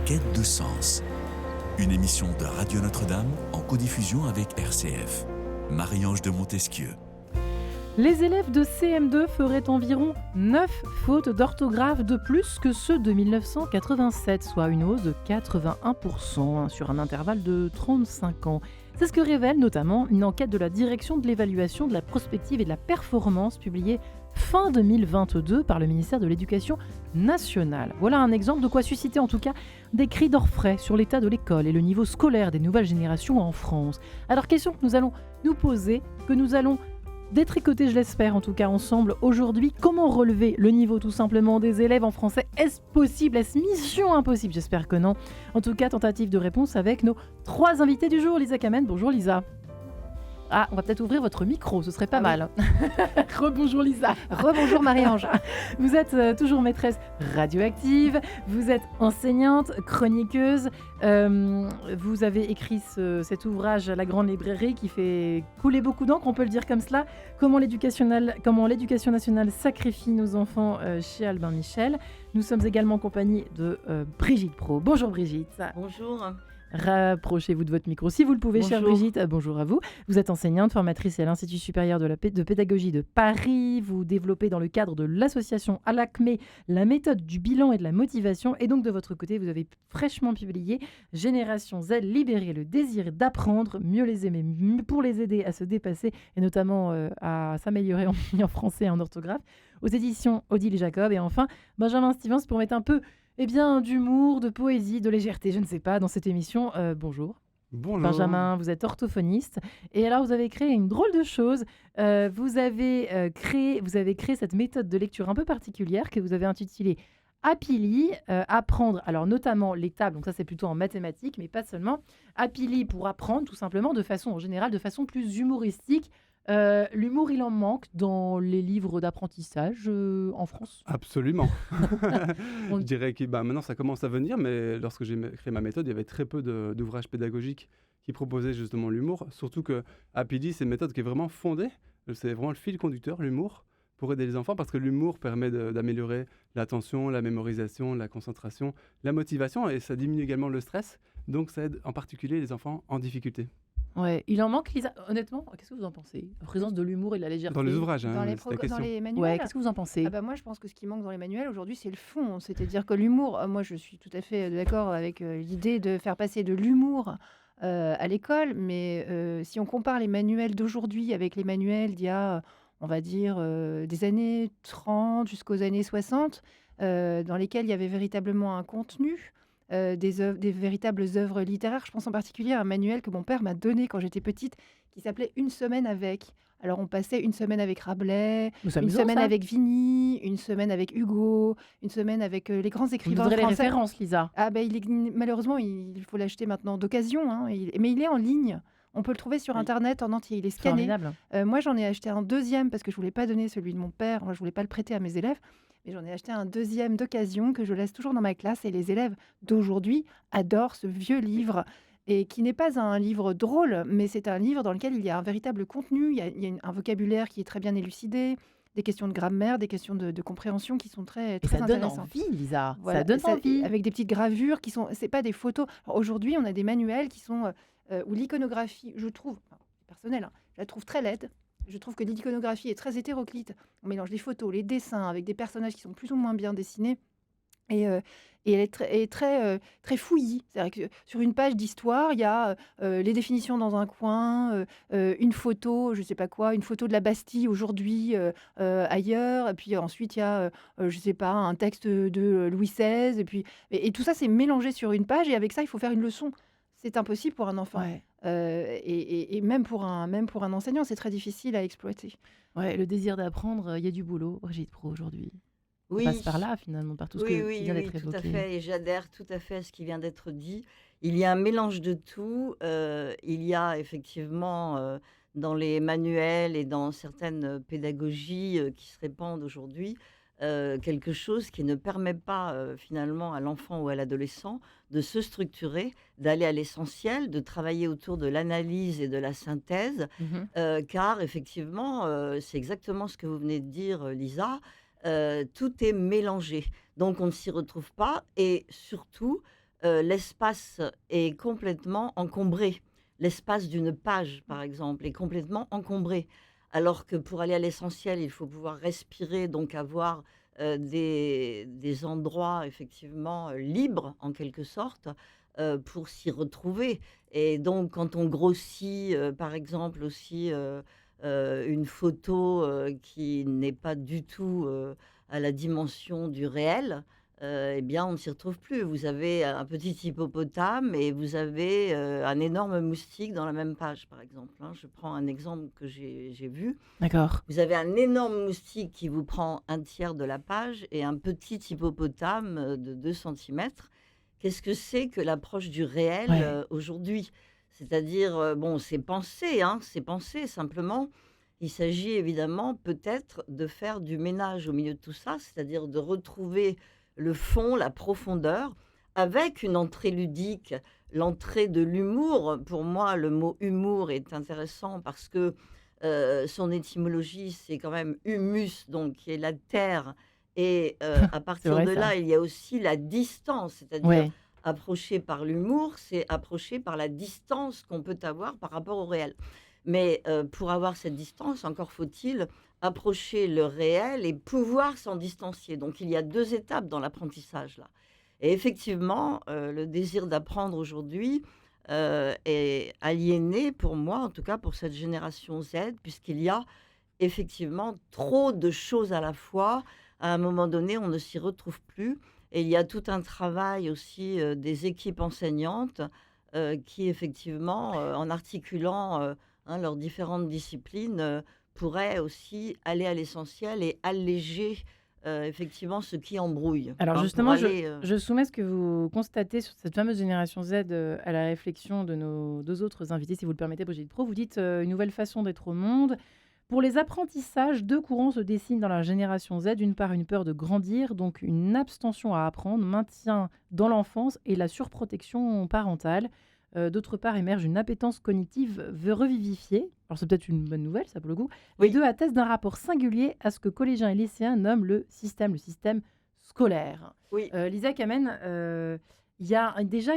quête de sens. Une émission de Radio Notre-Dame en codiffusion avec RCF. Marie-Ange de Montesquieu. Les élèves de CM2 feraient environ 9 fautes d'orthographe de plus que ceux de 1987, soit une hausse de 81% sur un intervalle de 35 ans. C'est ce que révèle notamment une enquête de la Direction de l'évaluation de la prospective et de la performance publiée fin 2022 par le ministère de l'Éducation nationale. Voilà un exemple de quoi susciter en tout cas des cris d'orfraie sur l'état de l'école et le niveau scolaire des nouvelles générations en France. Alors question que nous allons nous poser, que nous allons détricoter, je l'espère en tout cas ensemble aujourd'hui. Comment relever le niveau tout simplement des élèves en français? Est-ce possible? Est-ce mission impossible? J'espère que non. En tout cas, tentative de réponse avec nos 3 invités du jour. Lisa Kamen, bonjour Lisa. Ah, on va peut-être ouvrir votre micro, ce serait pas mal. Oui. Rebonjour Lisa. Rebonjour Marie-Ange. Vous êtes toujours maîtresse radioactive, vous êtes enseignante, chroniqueuse. Vous avez écrit cet ouvrage à la Grande Librairie qui fait couler beaucoup d'encre, on peut le dire comme cela. Comment l'éducation nationale sacrifie nos enfants chez Albin Michel. Nous sommes également en compagnie de Brigitte Pro. Bonjour Brigitte. Bonjour. Rapprochez-vous de votre micro si vous le pouvez, chère Brigitte. Bonjour à vous. Vous êtes enseignante, formatrice à l'Institut supérieur de pédagogie de Paris. Vous développez dans le cadre de l'association Alacmé la méthode du bilan et de la motivation. Et donc de votre côté, vous avez fraîchement publié Génération Z, libérer le désir d'apprendre, mieux les aimer pour les aider à se dépasser et notamment à s'améliorer en français et en orthographe, aux éditions Odile Jacob. Et enfin, Benjamin Stevens pour mettre un peu d'humour, de poésie, de légèreté, je ne sais pas, dans cette émission. Bonjour. Bonjour. Benjamin, vous êtes orthophoniste. Et alors, vous avez créé une drôle de chose. Vous avez créé cette méthode de lecture un peu particulière que vous avez intitulée Apili, apprendre, alors notamment les tables, donc ça c'est plutôt en mathématiques, mais pas seulement. Apili pour apprendre, tout simplement, en général, de façon plus humoristique. L'humour, il en manque dans les livres d'apprentissage en France. Absolument. Je dirais que maintenant ça commence à venir, mais lorsque j'ai créé ma méthode, il y avait très peu d'ouvrages pédagogiques qui proposaient justement l'humour. Surtout que Apili, c'est une méthode qui est vraiment fondée. C'est vraiment le fil conducteur, l'humour, pour aider les enfants, parce que l'humour permet d'améliorer l'attention, la mémorisation, la concentration, la motivation, et ça diminue également le stress. Donc ça aide en particulier les enfants en difficulté. Ouais, il en manque, Lisa. Honnêtement, qu'est-ce que vous en pensez? La présence de l'humour et de la légèreté. Dans les ouvrages, dans les manuels. Ouais, qu'est-ce que vous en pensez? Moi, je pense que ce qui manque dans les manuels aujourd'hui, c'est le fond. C'est-à-dire que l'humour, moi, je suis tout à fait d'accord avec l'idée de faire passer de l'humour à l'école. Mais si on compare les manuels d'aujourd'hui avec les manuels d'il y a, on va dire, des années 30 jusqu'aux années 60, dans lesquels il y avait véritablement un contenu, des véritables œuvres littéraires. Je pense en particulier à un manuel que mon père m'a donné quand j'étais petite, qui s'appelait Une semaine avec. Alors on passait une semaine avec Rabelais, une semaine avec Vigny, une semaine avec Hugo, une semaine avec les grands écrivains français. Vous donnerez les références, Lisa. Malheureusement, il faut l'acheter maintenant d'occasion, hein, mais il est en ligne. On peut le trouver sur Internet en entier, il est scanné. Moi, j'en ai acheté un deuxième parce que je ne voulais pas donner celui de mon père, je ne voulais pas le prêter à mes élèves. Mais j'en ai acheté un deuxième d'occasion que je laisse toujours dans ma classe. Et les élèves d'aujourd'hui adorent ce vieux livre, et qui n'est pas un livre drôle, mais c'est un livre dans lequel il y a un véritable contenu. Il y a un vocabulaire qui est très bien élucidé, des questions de grammaire, des questions de compréhension qui sont très intéressantes. Ça donne envie, Lisa. Voilà, ça donne envie. Avec des petites gravures qui sont... C'est pas des photos. Alors, aujourd'hui, on a des manuels qui sont... où l'iconographie, je trouve, c'est personnel, je la trouve très laide. Je trouve que l'iconographie est très hétéroclite. On mélange les photos, les dessins avec des personnages qui sont plus ou moins bien dessinés. Et elle est très fouillie. C'est-à-dire que sur une page d'histoire, il y a les définitions dans un coin, une photo, je ne sais pas quoi, une photo de la Bastille aujourd'hui ailleurs. Et puis ensuite, il y a, je ne sais pas, un texte de Louis XVI. Et tout ça, c'est mélangé sur une page. Et avec ça, il faut faire une leçon. C'est impossible pour un enfant. Ouais. Et même pour un enseignant, c'est très difficile à exploiter. Ouais, le désir d'apprendre, il y a du boulot, Brigitte Pro, aujourd'hui. Oui. On passe par là, finalement, par tout ce qui vient d'être évoqué. Oui, tout à fait. Et j'adhère tout à fait à ce qui vient d'être dit. Il y a un mélange de tout. Il y a effectivement, dans les manuels et dans certaines pédagogies qui se répandent aujourd'hui, quelque chose qui ne permet pas finalement à l'enfant ou à l'adolescent de se structurer, d'aller à l'essentiel, de travailler autour de l'analyse et de la synthèse, car effectivement, c'est exactement ce que vous venez de dire, Lisa, tout est mélangé. Donc on ne s'y retrouve pas et surtout, l'espace est complètement encombré. L'espace d'une page, par exemple, est complètement encombré. Alors que pour aller à l'essentiel, il faut pouvoir respirer, donc avoir des endroits effectivement libres, en quelque sorte, pour s'y retrouver. Et donc, quand on grossit, par exemple, aussi une photo qui n'est pas du tout à la dimension du réel, eh bien, on ne s'y retrouve plus. Vous avez un petit hippopotame et vous avez un énorme moustique dans la même page, par exemple, hein. Je prends un exemple que j'ai vu. D'accord. Vous avez un énorme moustique qui vous prend un tiers de la page et un petit hippopotame de 2 centimètres. Qu'est-ce que c'est que l'approche du réel Ouais. aujourd'hui? C'est-à-dire, bon, c'est pensé, hein, c'est pensé simplement. Il s'agit évidemment peut-être de faire du ménage au milieu de tout ça, c'est-à-dire de retrouver le fond, la profondeur, avec une entrée ludique, l'entrée de l'humour. Pour moi, le mot humour est intéressant parce que son étymologie, c'est quand même humus, donc qui est la terre. Et à C'est partir vrai de ça. là, il y a aussi la distance, c'est-à-dire Ouais. approcher par l'humour, c'est approcher par la distance qu'on peut avoir par rapport au réel. Mais pour avoir cette distance, encore faut-il approcher le réel et pouvoir s'en distancier. Donc il y a 2 étapes dans l'apprentissage là. Et effectivement, le désir d'apprendre aujourd'hui, est aliéné pour moi, en tout cas pour cette génération Z, puisqu'il y a effectivement trop de choses à la fois. À un moment donné, on ne s'y retrouve plus et il y a tout un travail aussi, des équipes enseignantes, qui effectivement, en articulant, hein, leurs différentes disciplines, pourraient aussi aller à l'essentiel et alléger, effectivement ce qui embrouille, Alors hein, pour justement, je, aller, je soumets ce que vous constatez sur cette fameuse génération Z à la réflexion de nos deux autres invités, si vous le permettez, Brigitte Pro. Vous dites une nouvelle façon d'être au monde. Pour les apprentissages, 2 courants se dessinent dans la génération Z. D'une part, une peur de grandir, donc une abstention à apprendre, maintien dans l'enfance et la surprotection parentale. D'autre part, émerge une appétence cognitive revivifiée. Alors c'est peut-être une bonne nouvelle, ça pour le coup. Les oui, deux attestent d'un rapport singulier à ce que collégiens et lycéens nomment le système scolaire. oui. Lisa Kamen, il y a déjà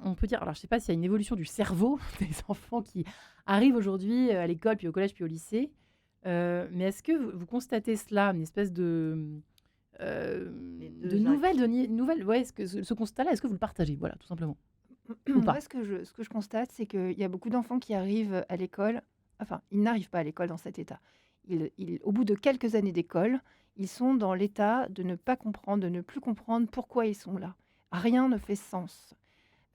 on peut dire, alors je ne sais pas s'il y a une évolution du cerveau des enfants qui arrivent aujourd'hui à l'école, puis au collège, puis au lycée. Mais est-ce que vous constatez cela, une espèce Les de 2 axes. nouvelle, ouais, ce constat-là, est-ce que vous le partagez, voilà, tout simplement, ou Moi, pas? ce que je constate, c'est qu'il y a beaucoup d'enfants qui arrivent à l'école, enfin, ils n'arrivent pas à l'école dans cet état. Au bout de quelques années d'école, ils sont dans l'état de ne pas comprendre, de ne plus comprendre pourquoi ils sont là. Rien ne fait sens.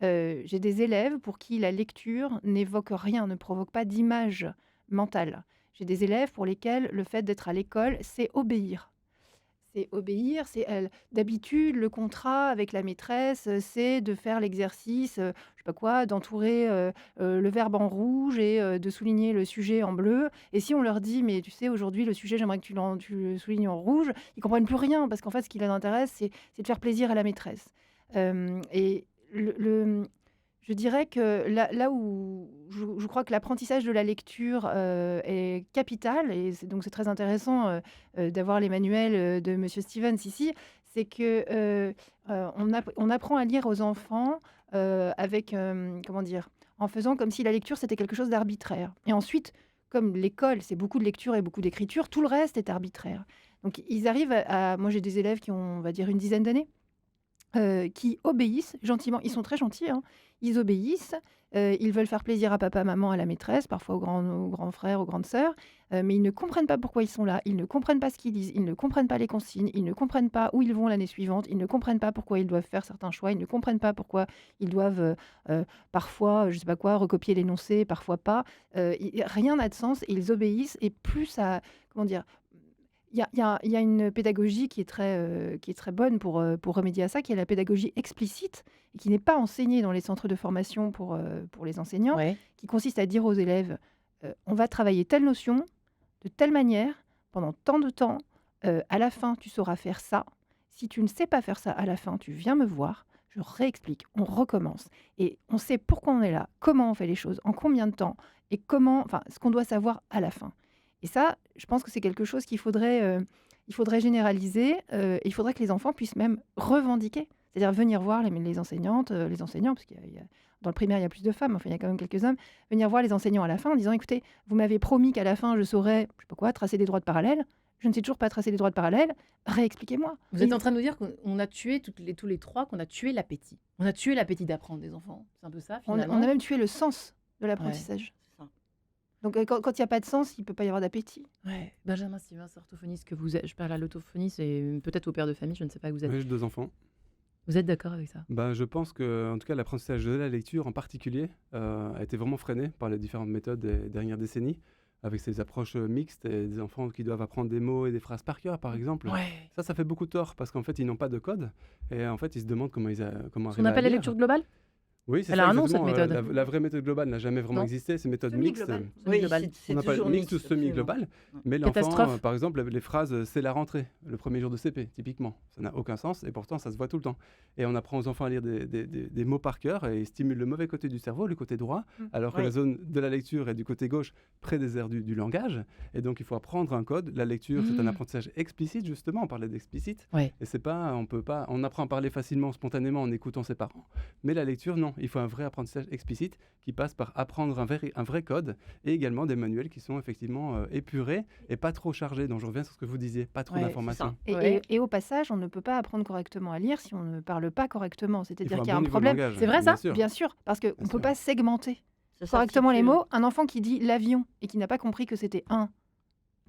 J'ai des élèves pour qui la lecture n'évoque rien, ne provoque pas d'image mentale. J'ai des élèves pour lesquels le fait d'être à l'école, c'est obéir. C'est obéir, d'habitude, le contrat avec la maîtresse, c'est de faire l'exercice, je sais pas quoi, d'entourer, le verbe en rouge et de souligner le sujet en bleu. Et si on leur dit: «Mais tu sais, aujourd'hui, le sujet, j'aimerais que tu le soulignes en rouge», ils comprennent plus rien parce qu'en fait, ce qui les intéresse, c'est de faire plaisir à la maîtresse. Et je dirais que là où je crois que l'apprentissage de la lecture, est capital et c'est très intéressant, d'avoir les manuels, de monsieur Stevens ici. C'est que, on apprend à lire aux enfants, avec, comment dire? En faisant comme si la lecture, c'était quelque chose d'arbitraire et ensuite, comme l'école, c'est beaucoup de lecture et beaucoup d'écriture, tout le reste est arbitraire. Donc ils arrivent moi j'ai des élèves qui ont, on va dire, une dizaine d'années qui obéissent gentiment. Ils sont très gentils, hein. Ils obéissent, ils veulent faire plaisir à papa, maman, à la maîtresse, parfois aux grands frères, aux grandes sœurs, mais ils ne comprennent pas pourquoi ils sont là. Ils ne comprennent pas ce qu'ils lisent, ils ne comprennent pas les consignes, ils ne comprennent pas où ils vont l'année suivante, ils ne comprennent pas pourquoi ils doivent faire certains choix, ils ne comprennent pas pourquoi ils doivent, parfois, je sais pas quoi, recopier l'énoncé, parfois pas. Rien n'a de sens et ils obéissent et plus ça, comment dire? Il y a une pédagogie qui est très bonne pour remédier à ça, qui est la pédagogie explicite et qui n'est pas enseignée dans les centres de formation pour les enseignants, Ouais. qui consiste à dire aux élèves, «On va travailler telle notion, de telle manière, pendant tant de temps, à la fin, tu sauras faire ça. Si tu ne sais pas faire ça à la fin, tu viens me voir, je réexplique, on recommence et on sait pourquoi on est là, comment on fait les choses, en combien de temps et ce qu'on doit savoir à la fin». Et ça, je pense que c'est quelque chose il faudrait généraliser, et il faudrait que les enfants puissent même revendiquer. C'est-à-dire venir voir les enseignantes, les enseignants, parce dans le primaire, il y a plus de femmes, enfin, il y a quand même quelques hommes, venir voir les enseignants à la fin en disant, écoutez, vous m'avez promis qu'à la fin, je saurais, je sais pas quoi, tracer des droites parallèles. Je ne sais toujours pas tracer des droites parallèles. Réexpliquez-moi. Vous êtes en train de nous dire qu'on a tué tous les trois, qu'on a tué l'appétit. On a tué l'appétit d'apprendre des enfants. C'est un peu ça, On finalement. a même tué le sens de l'apprentissage. C'est ça. Donc, quand il n'y a pas de sens, il ne peut pas y avoir d'appétit. Ouais. Benjamin Sylvain, orthophoniste que vous êtes. Je parle à l'orthophoniste et peut-être au père de famille, je ne sais pas que vous êtes. Oui, j'ai 2 enfants. Vous êtes d'accord avec ça? Je pense que, en tout cas, l'apprentissage de la lecture en particulier a été vraiment freiné par les différentes méthodes des dernières décennies, avec ces approches mixtes et des enfants qui doivent apprendre des mots et des phrases par cœur, par exemple. Ouais. Ça fait beaucoup de tort parce qu'en fait, ils n'ont pas de code et en fait, ils se demandent comment Ce qu'on arriver à appelle la lire. lecture globale? Oui, c'est Elle ça, a un nom, cette exactement. méthode. La vraie méthode globale n'a jamais vraiment Non. existé. C'est méthode mixte. Semi-globale. Oui, Global. c'est On appelle toujours mixte ou mixte, absolument. semi-global. Mais l'enfant, Catastrophe. par exemple, les phrases c'est la rentrée, le premier jour de CP, typiquement. Ça n'a aucun sens et pourtant ça se voit tout le temps. Et on apprend aux enfants à lire des mots par cœur et ils stimulent le mauvais côté du cerveau, le côté droit, alors que Oui. la zone de la lecture est du côté gauche, près des aires du langage. Et donc il faut apprendre un code. La lecture, c'est un apprentissage explicite, justement. On parlait d'explicite. Ouais. Et on apprend à parler facilement, spontanément en écoutant ses parents. Mais la lecture, non. Il faut un vrai apprentissage explicite qui passe par apprendre un vrai code et également des manuels qui sont effectivement épurés et pas trop chargés. Donc je reviens sur ce que vous disiez, pas trop Ouais, d'informations. Et au passage, on ne peut pas apprendre correctement à lire si on ne parle pas correctement. Il C'est-à-dire faut qu'il y a bon un niveau de problème. langage, C'est vrai, bien ça sûr. Bien sûr, parce qu'on ne peut sûr. pas segmenter Ça correctement les s'articule. mots. Un enfant qui dit l'avion et qui n'a pas compris que c'était un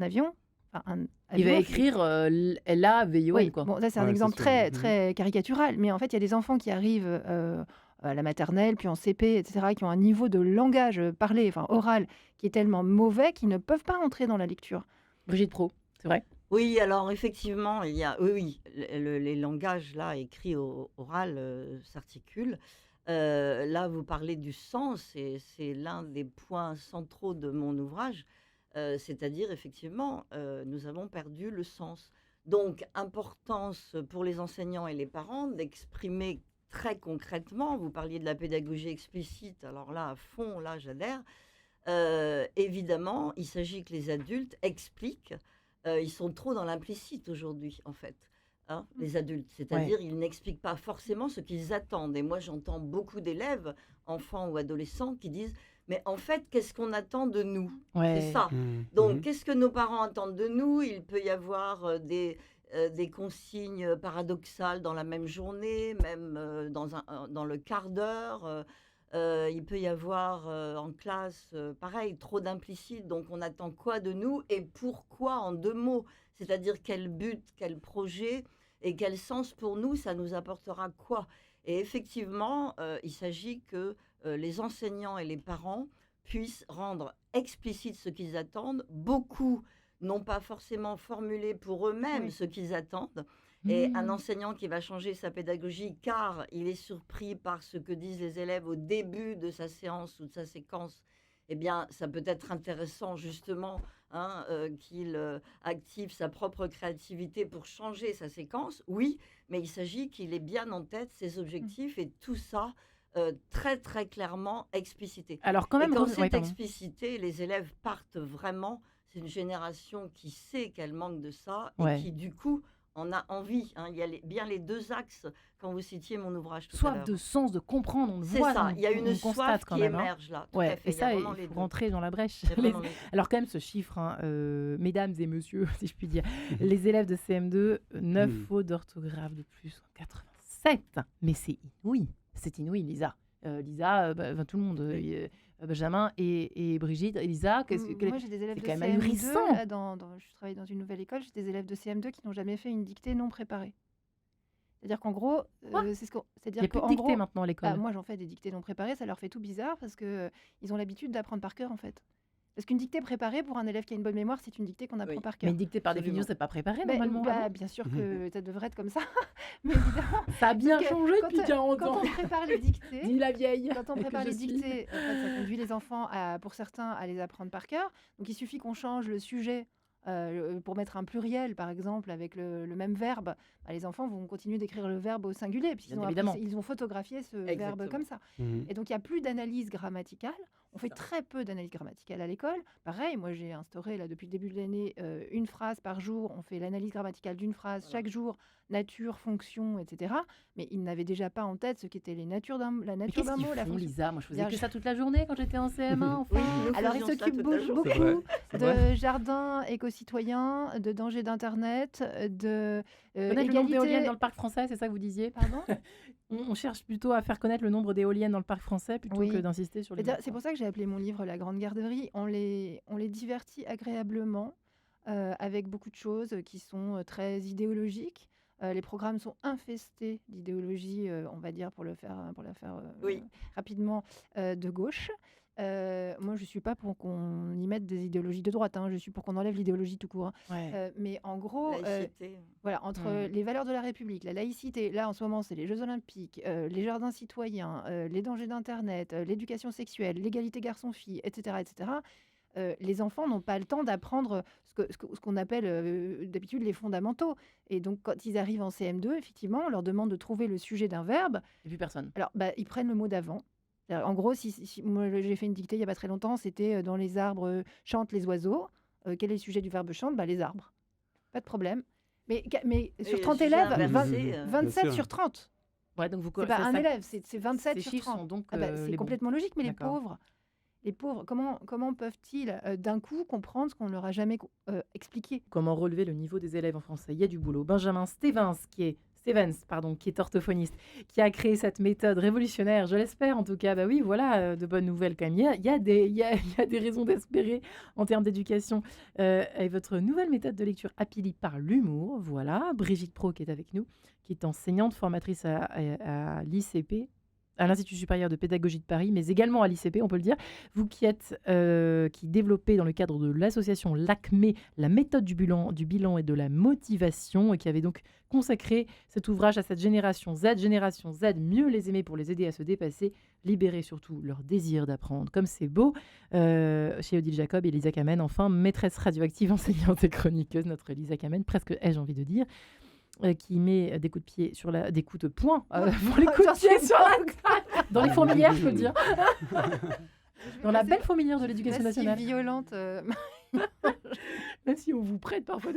avion, enfin un Il va avion, écrire L-A-V-I-O-N, oui, quoi. bon, ça c'est un Ouais, exemple c'est sûr. très, Mhm. très caricatural, mais en fait, il y a des enfants qui arrivent à la maternelle, puis en CP, etc., qui ont un niveau de langage parlé, enfin oral, qui est tellement mauvais qu'ils ne peuvent pas entrer dans la lecture. Brigitte Pro, c'est vrai? Oui, alors effectivement, il y a, oui, les langages là, écrits oral, s'articulent. Là, vous parlez du sens, et c'est l'un des points centraux de mon ouvrage. C'est-à-dire, effectivement, nous avons perdu le sens. Donc, importance pour les enseignants et les parents d'exprimer très concrètement. Vous parliez de la pédagogie explicite, alors là, à fond, là, j'adhère. Évidemment, il s'agit que les adultes expliquent. Ils sont trop dans l'implicite aujourd'hui, en fait, hein, les adultes. C'est-à-dire, ils n'expliquent pas forcément ce qu'ils attendent. Et moi, j'entends beaucoup d'élèves, enfants ou adolescents, qui disent « Mais en fait, qu'est-ce qu'on attend de nous ?» Ouais. C'est ça. Mhm. Donc, Mhm. qu'est-ce que nos parents attendent de nous? Il peut y avoir des consignes paradoxales dans la même journée, même dans le quart d'heure. Il peut y avoir en classe, pareil, trop d'implicite. Donc, on attend quoi de nous et pourquoi en 2 mots? C'est-à-dire quel but, quel projet et quel sens pour nous, ça nous apportera quoi? Et effectivement, il s'agit que les enseignants et les parents puissent rendre explicite ce qu'ils attendent. Beaucoup n'ont pas forcément formulé pour eux-mêmes Oui. ce qu'ils attendent. Et un Mmh. enseignant qui va changer sa pédagogie car il est surpris par ce que disent les élèves au début de sa séance ou de sa séquence, eh bien, ça peut être intéressant justement hein, qu'il active sa propre créativité pour changer sa séquence. Oui, mais il s'agit qu'il ait bien en tête ses objectifs et tout ça très très clairement explicité. Alors, quand Et même, quand ouais, c'est pardon. explicité, les élèves partent vraiment. C'est une génération qui sait qu'elle manque de ça Ouais. et qui, du coup, en a envie. Hein. Il y a bien les 2 axes quand vous citiez mon ouvrage tout à Soif l'heure. de sens, de comprendre, on le C'est voit. ça, on- il y a on une le soif constate quand qui même, hein. émerge là. Tout à Ouais, fait. et Il y a ça, il vraiment les faut 2. rentrer dans la brèche. Il y a Les- vraiment les 2. Alors, quand même, ce chiffre, hein, mesdames et messieurs, si je puis dire, les élèves de CM2, 9 Mhm. fautes d'orthographe de plus en 87. Mais c'est inouï. C'est inouï, Lisa. Lisa, tout le monde, Benjamin et Brigitte. Lisa, Moi, j'ai des élèves c'est de quand même CM2. ahurissant. Là, je travaille dans une nouvelle école, j'ai des élèves de CM2 qui n'ont jamais fait une dictée non préparée. C'est-à-dire qu'en gros, Quoi c'est ce qu'on. Il n'y C'est-à-dire a plus de qu'en dictée gros, maintenant à l'école. moi, j'en fais des dictées non préparées, ça leur fait tout bizarre parce que ils ont l'habitude d'apprendre par cœur en fait. Parce qu'une dictée préparée pour un élève qui a une bonne mémoire, c'est une dictée qu'on apprend Oui. par Mais cœur. une dictée, par Absolument. définition, c'est pas préparé Mais, normalement. Ah bon bien sûr que ça devrait être comme ça, mais évidemment, Ça a bien parce que changé quand, depuis 40 quand ans. on prépare les dictées, Dis la vieille. quand on que prépare je les suis. dictées, en fait, ça conduit les enfants, pour certains, à les apprendre par cœur. Donc il suffit qu'on change le sujet pour mettre un pluriel, par exemple, avec le même verbe. Bah, les enfants vont continuer d'écrire le verbe au singulier, puisqu'ils Bien ont, évidemment. ils ont photographié ce verbe Exactement. comme ça. Mhm. Et donc il n'y a plus d'analyse grammaticale. On fait très peu d'analyse grammaticale à l'école. Pareil, moi j'ai instauré là depuis le début de l'année une phrase par jour. On fait l'analyse grammaticale d'une phrase Voilà. chaque jour, nature, fonction, etc. Mais ils n'avaient déjà pas en tête ce qu'était la Mais nature d'un qu'est-ce mot, qu'ils la font, fonction. Lisa? Moi, je faisais Bien, que je- ça toute la journée quand j'étais en CM1, Oui, enfin. nous Alors, ils faisions ça s'occupent toute la journée. C'est vrai, beaucoup c'est vrai. de jardins éco-citoyens, de dangers d'Internet, de Connaître le nombre d'éoliennes égalité. dans le parc français, c'est ça que vous disiez? Pardon? On cherche plutôt à faire connaître le nombre d'éoliennes dans le parc français plutôt que Oui. d'insister sur les C'est-à-dire, mots, c'est quoi. pour ça que j'ai appelé mon livre La Grande Garderie. On les divertit agréablement avec beaucoup de choses qui sont très idéologiques. Les programmes sont infestés d'idéologie, on va dire, pour la faire Oui. rapidement, de gauche. Moi, je ne suis pas pour qu'on y mette des idéologies de droite, hein. Je suis pour qu'on enlève l'idéologie tout court, hein. Ouais. Mais en gros, Laïcité. voilà, entre les valeurs de la République, la laïcité, là en ce moment c'est les Jeux Olympiques, les jardins citoyens, les dangers d'Internet, l'éducation sexuelle, l'égalité garçon-fille, etc. Les enfants n'ont pas le temps d'apprendre ce qu'on appelle d'habitude les fondamentaux. Et donc quand ils arrivent en CM2, effectivement, on leur demande de trouver le sujet d'un verbe. Et puis personne. Alors ils prennent le mot d'avant. En gros, moi j'ai fait une dictée il n'y a pas très longtemps, c'était dans les arbres chantent les oiseaux. Quel est le sujet du verbe chante? Les arbres. Pas de problème. Mais sur Et 30 le sujet élèves, inversé, 27 Bien sûr. sur 30. Ouais, donc vous C'est pas ça- un ça- élève, c'est 27 Ces sur chiffres 30. sont donc C'est les bons. complètement logique, mais D'accord. les pauvres, comment peuvent-ils d'un coup comprendre ce qu'on leur a jamais expliqué? Comment relever le niveau des élèves en français? Il y a du boulot. Benjamin Stevens, qui est orthophoniste, qui a créé cette méthode révolutionnaire, je l'espère en tout cas. Bah oui, voilà, de bonnes nouvelles quand même. Il y a des raisons d'espérer en termes d'éducation. Et votre nouvelle méthode de lecture Happily par l'humour, voilà. Brigitte Pro qui est avec nous, qui est enseignante, formatrice à l'ICP, à l'Institut supérieur de pédagogie de Paris, mais également à l'ICP, on peut le dire. Vous qui développez dans le cadre de l'association LACME la méthode du bilan et de la motivation, et qui avait donc consacré cet ouvrage à cette génération Z, mieux les aimer pour les aider à se dépasser, libérer surtout leur désir d'apprendre. Comme c'est beau, chez Odile Jacob et Elisa Kamen, enfin, maîtresse radioactive, enseignante et chroniqueuse, notre Elisa Kamen, presque ai-je envie de dire, qui met des coups de pied sur des coups de poing pour les coups de pied sur la table, dans les fourmilières, je peux le dire, dans la belle fourmilière de l'éducation nationale. Violente. Même si on vous prête parfois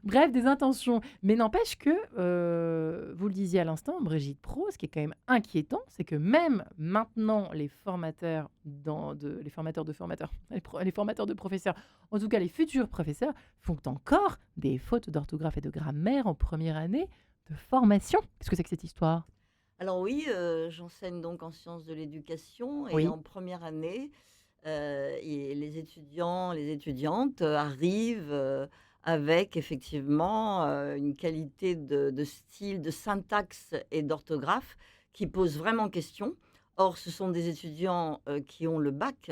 bref, des intentions. Mais n'empêche que, vous le disiez à l'instant, Brigitte Pro, ce qui est quand même inquiétant, c'est que même maintenant, les formateurs de professeurs, en tout cas les futurs professeurs, font encore des fautes d'orthographe et de grammaire en première année de formation. Qu'est-ce que c'est que cette histoire? Alors oui, j'enseigne donc en sciences de l'éducation et Oui. en première année, et les étudiants, les étudiantes arrivent avec effectivement une qualité de style, de syntaxe et d'orthographe qui pose vraiment question. Or, ce sont des étudiants qui ont le bac,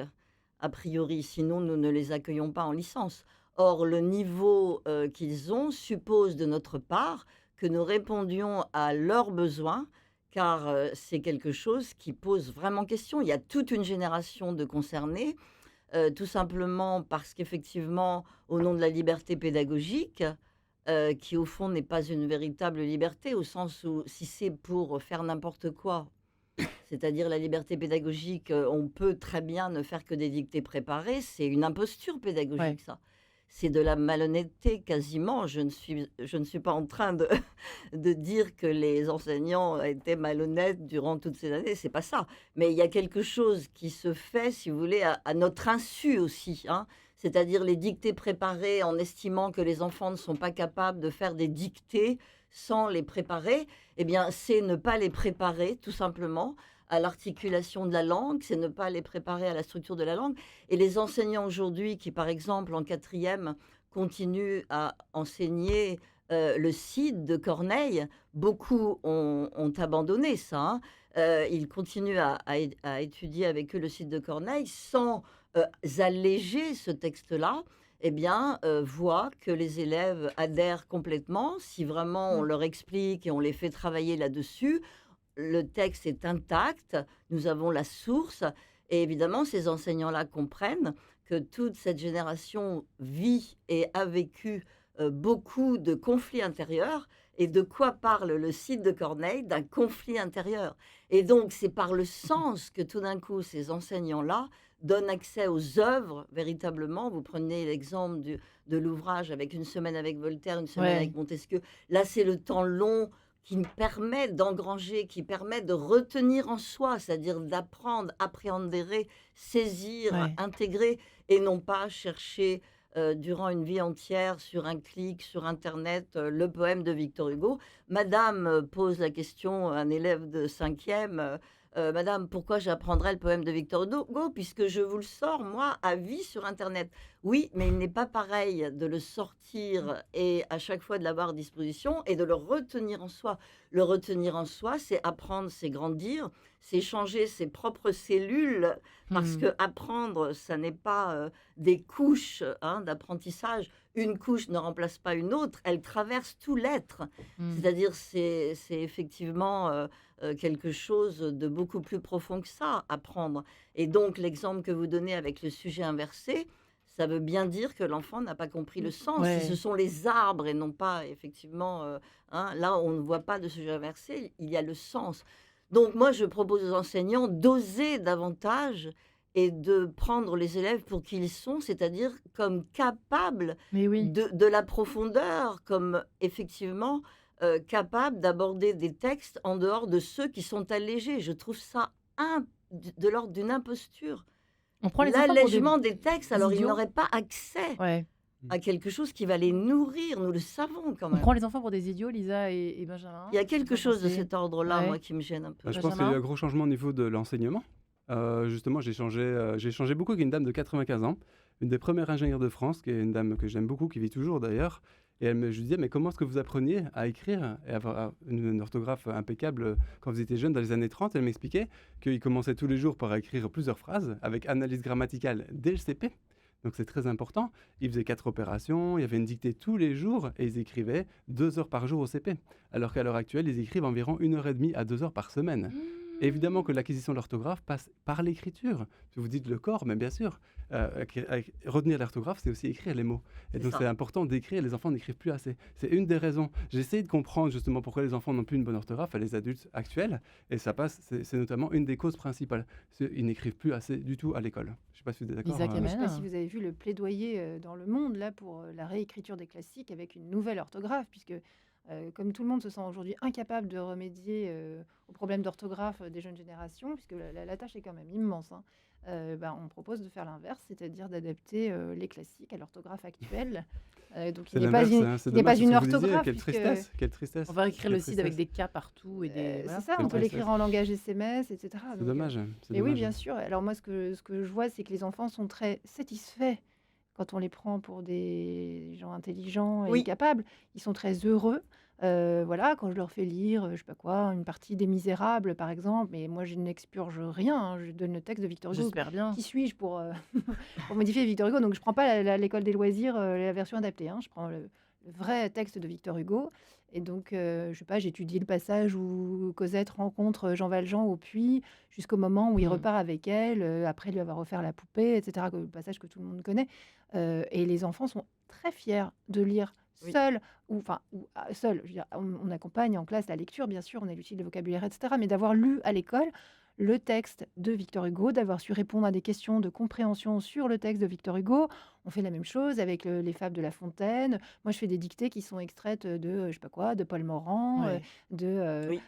a priori, sinon nous ne les accueillons pas en licence. Or, le niveau qu'ils ont suppose de notre part que nous répondions à leurs besoins, car c'est quelque chose qui pose vraiment question. Il y a toute une génération de concernés, tout simplement parce qu'effectivement, au nom de la liberté pédagogique, qui au fond n'est pas une véritable liberté, au sens où si c'est pour faire n'importe quoi, c'est-à-dire la liberté pédagogique, on peut très bien ne faire que des dictées préparées, c'est une imposture pédagogique, Ouais. ça. C'est de la malhonnêteté quasiment. Je ne suis pas en train de dire que les enseignants étaient malhonnêtes durant toutes ces années, c'est pas ça. Mais il y a quelque chose qui se fait, si vous voulez, à notre insu aussi, hein. C'est-à-dire les dictées préparées en estimant que les enfants ne sont pas capables de faire des dictées sans les préparer. Eh bien, c'est ne pas les préparer, tout simplement, à l'articulation de la langue, c'est ne pas les préparer à la structure de la langue. Et les enseignants aujourd'hui qui, par exemple, en 4e, continuent à enseigner le Cid de Corneille, beaucoup ont abandonné ça, hein. Ils continuent à étudier avec eux le Cid de Corneille sans alléger ce texte-là. Eh bien, voient que les élèves adhèrent complètement. Si vraiment on leur explique et on les fait travailler là-dessus, le texte est intact, nous avons la source, et évidemment, ces enseignants-là comprennent que toute cette génération vit et a vécu beaucoup de conflits intérieurs. Et de quoi parle le Cid de Corneille? D'un conflit intérieur. Et donc, c'est par le sens que tout d'un coup, ces enseignants-là donne accès aux œuvres véritablement. Vous prenez l'exemple de l'ouvrage avec Une semaine avec Voltaire, Une semaine Ouais. avec Montesquieu. Là, c'est le temps long qui me permet d'engranger, qui permet de retenir en soi, c'est-à-dire d'apprendre, appréhender, saisir, Ouais. intégrer, et non pas chercher durant une vie entière sur un clic sur Internet le poème de Victor Hugo. Madame pose la question à un élève de 5e, Madame, pourquoi j'apprendrais le poème de Victor Hugo puisque je vous le sors, moi, à vie sur Internet. Oui, mais il n'est pas pareil de le sortir et à chaque fois de l'avoir à disposition et de le retenir en soi. Le retenir en soi, c'est apprendre, c'est grandir, c'est changer ses propres cellules parce Hmm. que apprendre, ça n'est pas des couches d'apprentissage. Une couche ne remplace pas une autre, elle traverse tout l'être. Hmm. C'est-à-dire, c'est effectivement quelque chose de beaucoup plus profond que ça, apprendre. Et donc, l'exemple que vous donnez avec le sujet inversé, ça veut bien dire que l'enfant n'a pas compris le sens. Ouais. Si ce sont les arbres et non pas, effectivement, là, on ne voit pas de sujet inversé, il y a le sens. Donc, moi, je propose aux enseignants d'oser davantage et de prendre les élèves pour qui ils sont, c'est-à-dire comme capables Mais oui. de la profondeur, comme effectivement capables d'aborder des textes en dehors de ceux qui sont allégés. Je trouve ça de l'ordre d'une imposture. On prend les enfants pour des... L'allègement des textes, alors ils idiots. n'auraient pas accès Ouais. à quelque chose qui va les nourrir, nous le savons quand On même. prend les enfants pour des idiots, Lisa et Benjamin. Il y a quelque chose de cet cet ordre-là, Ouais. moi, qui me gêne un peu. Bah, je pense qu'il y a eu Benjamin un gros changement au niveau de l'enseignement. Justement, j'ai échangé beaucoup avec une dame de 95 ans, une des premières ingénieures de France, qui est une dame que j'aime beaucoup, qui vit toujours d'ailleurs. Et je lui disais, mais comment est-ce que vous appreniez à écrire et avoir une orthographe impeccable quand vous étiez jeune dans les années 30? Elle m'expliquait qu'il commençait tous les jours par écrire plusieurs phrases avec analyse grammaticale dès le CP. Donc c'est très important. Ils faisaient 4 opérations, il y avait une dictée tous les jours et ils écrivaient 2 heures par jour au CP. Alors qu'à l'heure actuelle, ils écrivent environ 1h30 à 2 heures par semaine. Évidemment que l'acquisition de l'orthographe passe par l'écriture. Vous dites le corps, mais bien sûr, retenir l'orthographe, c'est aussi écrire les mots. Et C'est donc ça. c'est important d'écrire, les enfants n'écrivent plus assez. C'est une des raisons. J'essaie de comprendre justement pourquoi les enfants n'ont plus une bonne orthographe à les adultes actuels, et ça passe, c'est notamment une des causes principales. Ils n'écrivent plus assez du tout à l'école. Je ne sais pas si vous êtes d'accord. Lisa Je ne sais Kamel. pas si vous avez vu le plaidoyer dans le monde là pour la réécriture des classiques avec une nouvelle orthographe, puisque comme tout le monde se sent aujourd'hui incapable de remédier aux problèmes d'orthographe des jeunes générations, puisque la tâche est quand même immense, hein, on propose de faire l'inverse, c'est-à-dire d'adapter les classiques à l'orthographe actuelle. Donc C'est il n'est pas l'inverse, une, hein, c'est il n'est pas dommage, une c'est ce que vous disiez, orthographe. Quelle puisque, tristesse, quelle tristesse. On va écrire Quelle le site avec tristesse. des K partout et des... voilà. c'est ça, Quelle on peut l'écrire tristesse. en langage SMS, etc. C'est Donc, dommage. C'est mais oui, dommage. bien sûr. Alors moi, ce que je vois, c'est que les enfants sont très satisfaits quand on les prend pour des gens intelligents et Oui. capables. Ils sont très heureux. Voilà, quand je leur fais lire, je sais pas quoi, une partie des Misérables, par exemple, mais moi, je n'expurge rien, hein. Je donne le texte de Victor Hugo. J'espère bien. Qui suis-je pour, pour modifier Victor Hugo? Donc, je prends pas l'école des loisirs, la version adaptée, hein. Je prends le vrai texte de Victor Hugo. Et donc, je sais pas, j'étudie le passage où Cosette rencontre Jean Valjean au puits, jusqu'au moment où il Mm. repart avec elle, après lui avoir offert la poupée, etc. Le passage que tout le monde connaît. Et les enfants sont très fiers de lire Oui. seuls, seuls. Je veux dire, on accompagne en classe la lecture, bien sûr, on élucide le vocabulaire, etc. Mais d'avoir lu à l'école le texte de Victor Hugo, d'avoir su répondre à des questions de compréhension sur le texte de Victor Hugo. On fait la même chose avec les fables de La Fontaine. Moi, je fais des dictées qui sont extraites de, je sais pas quoi, de Paul Morand, Ouais. Oui.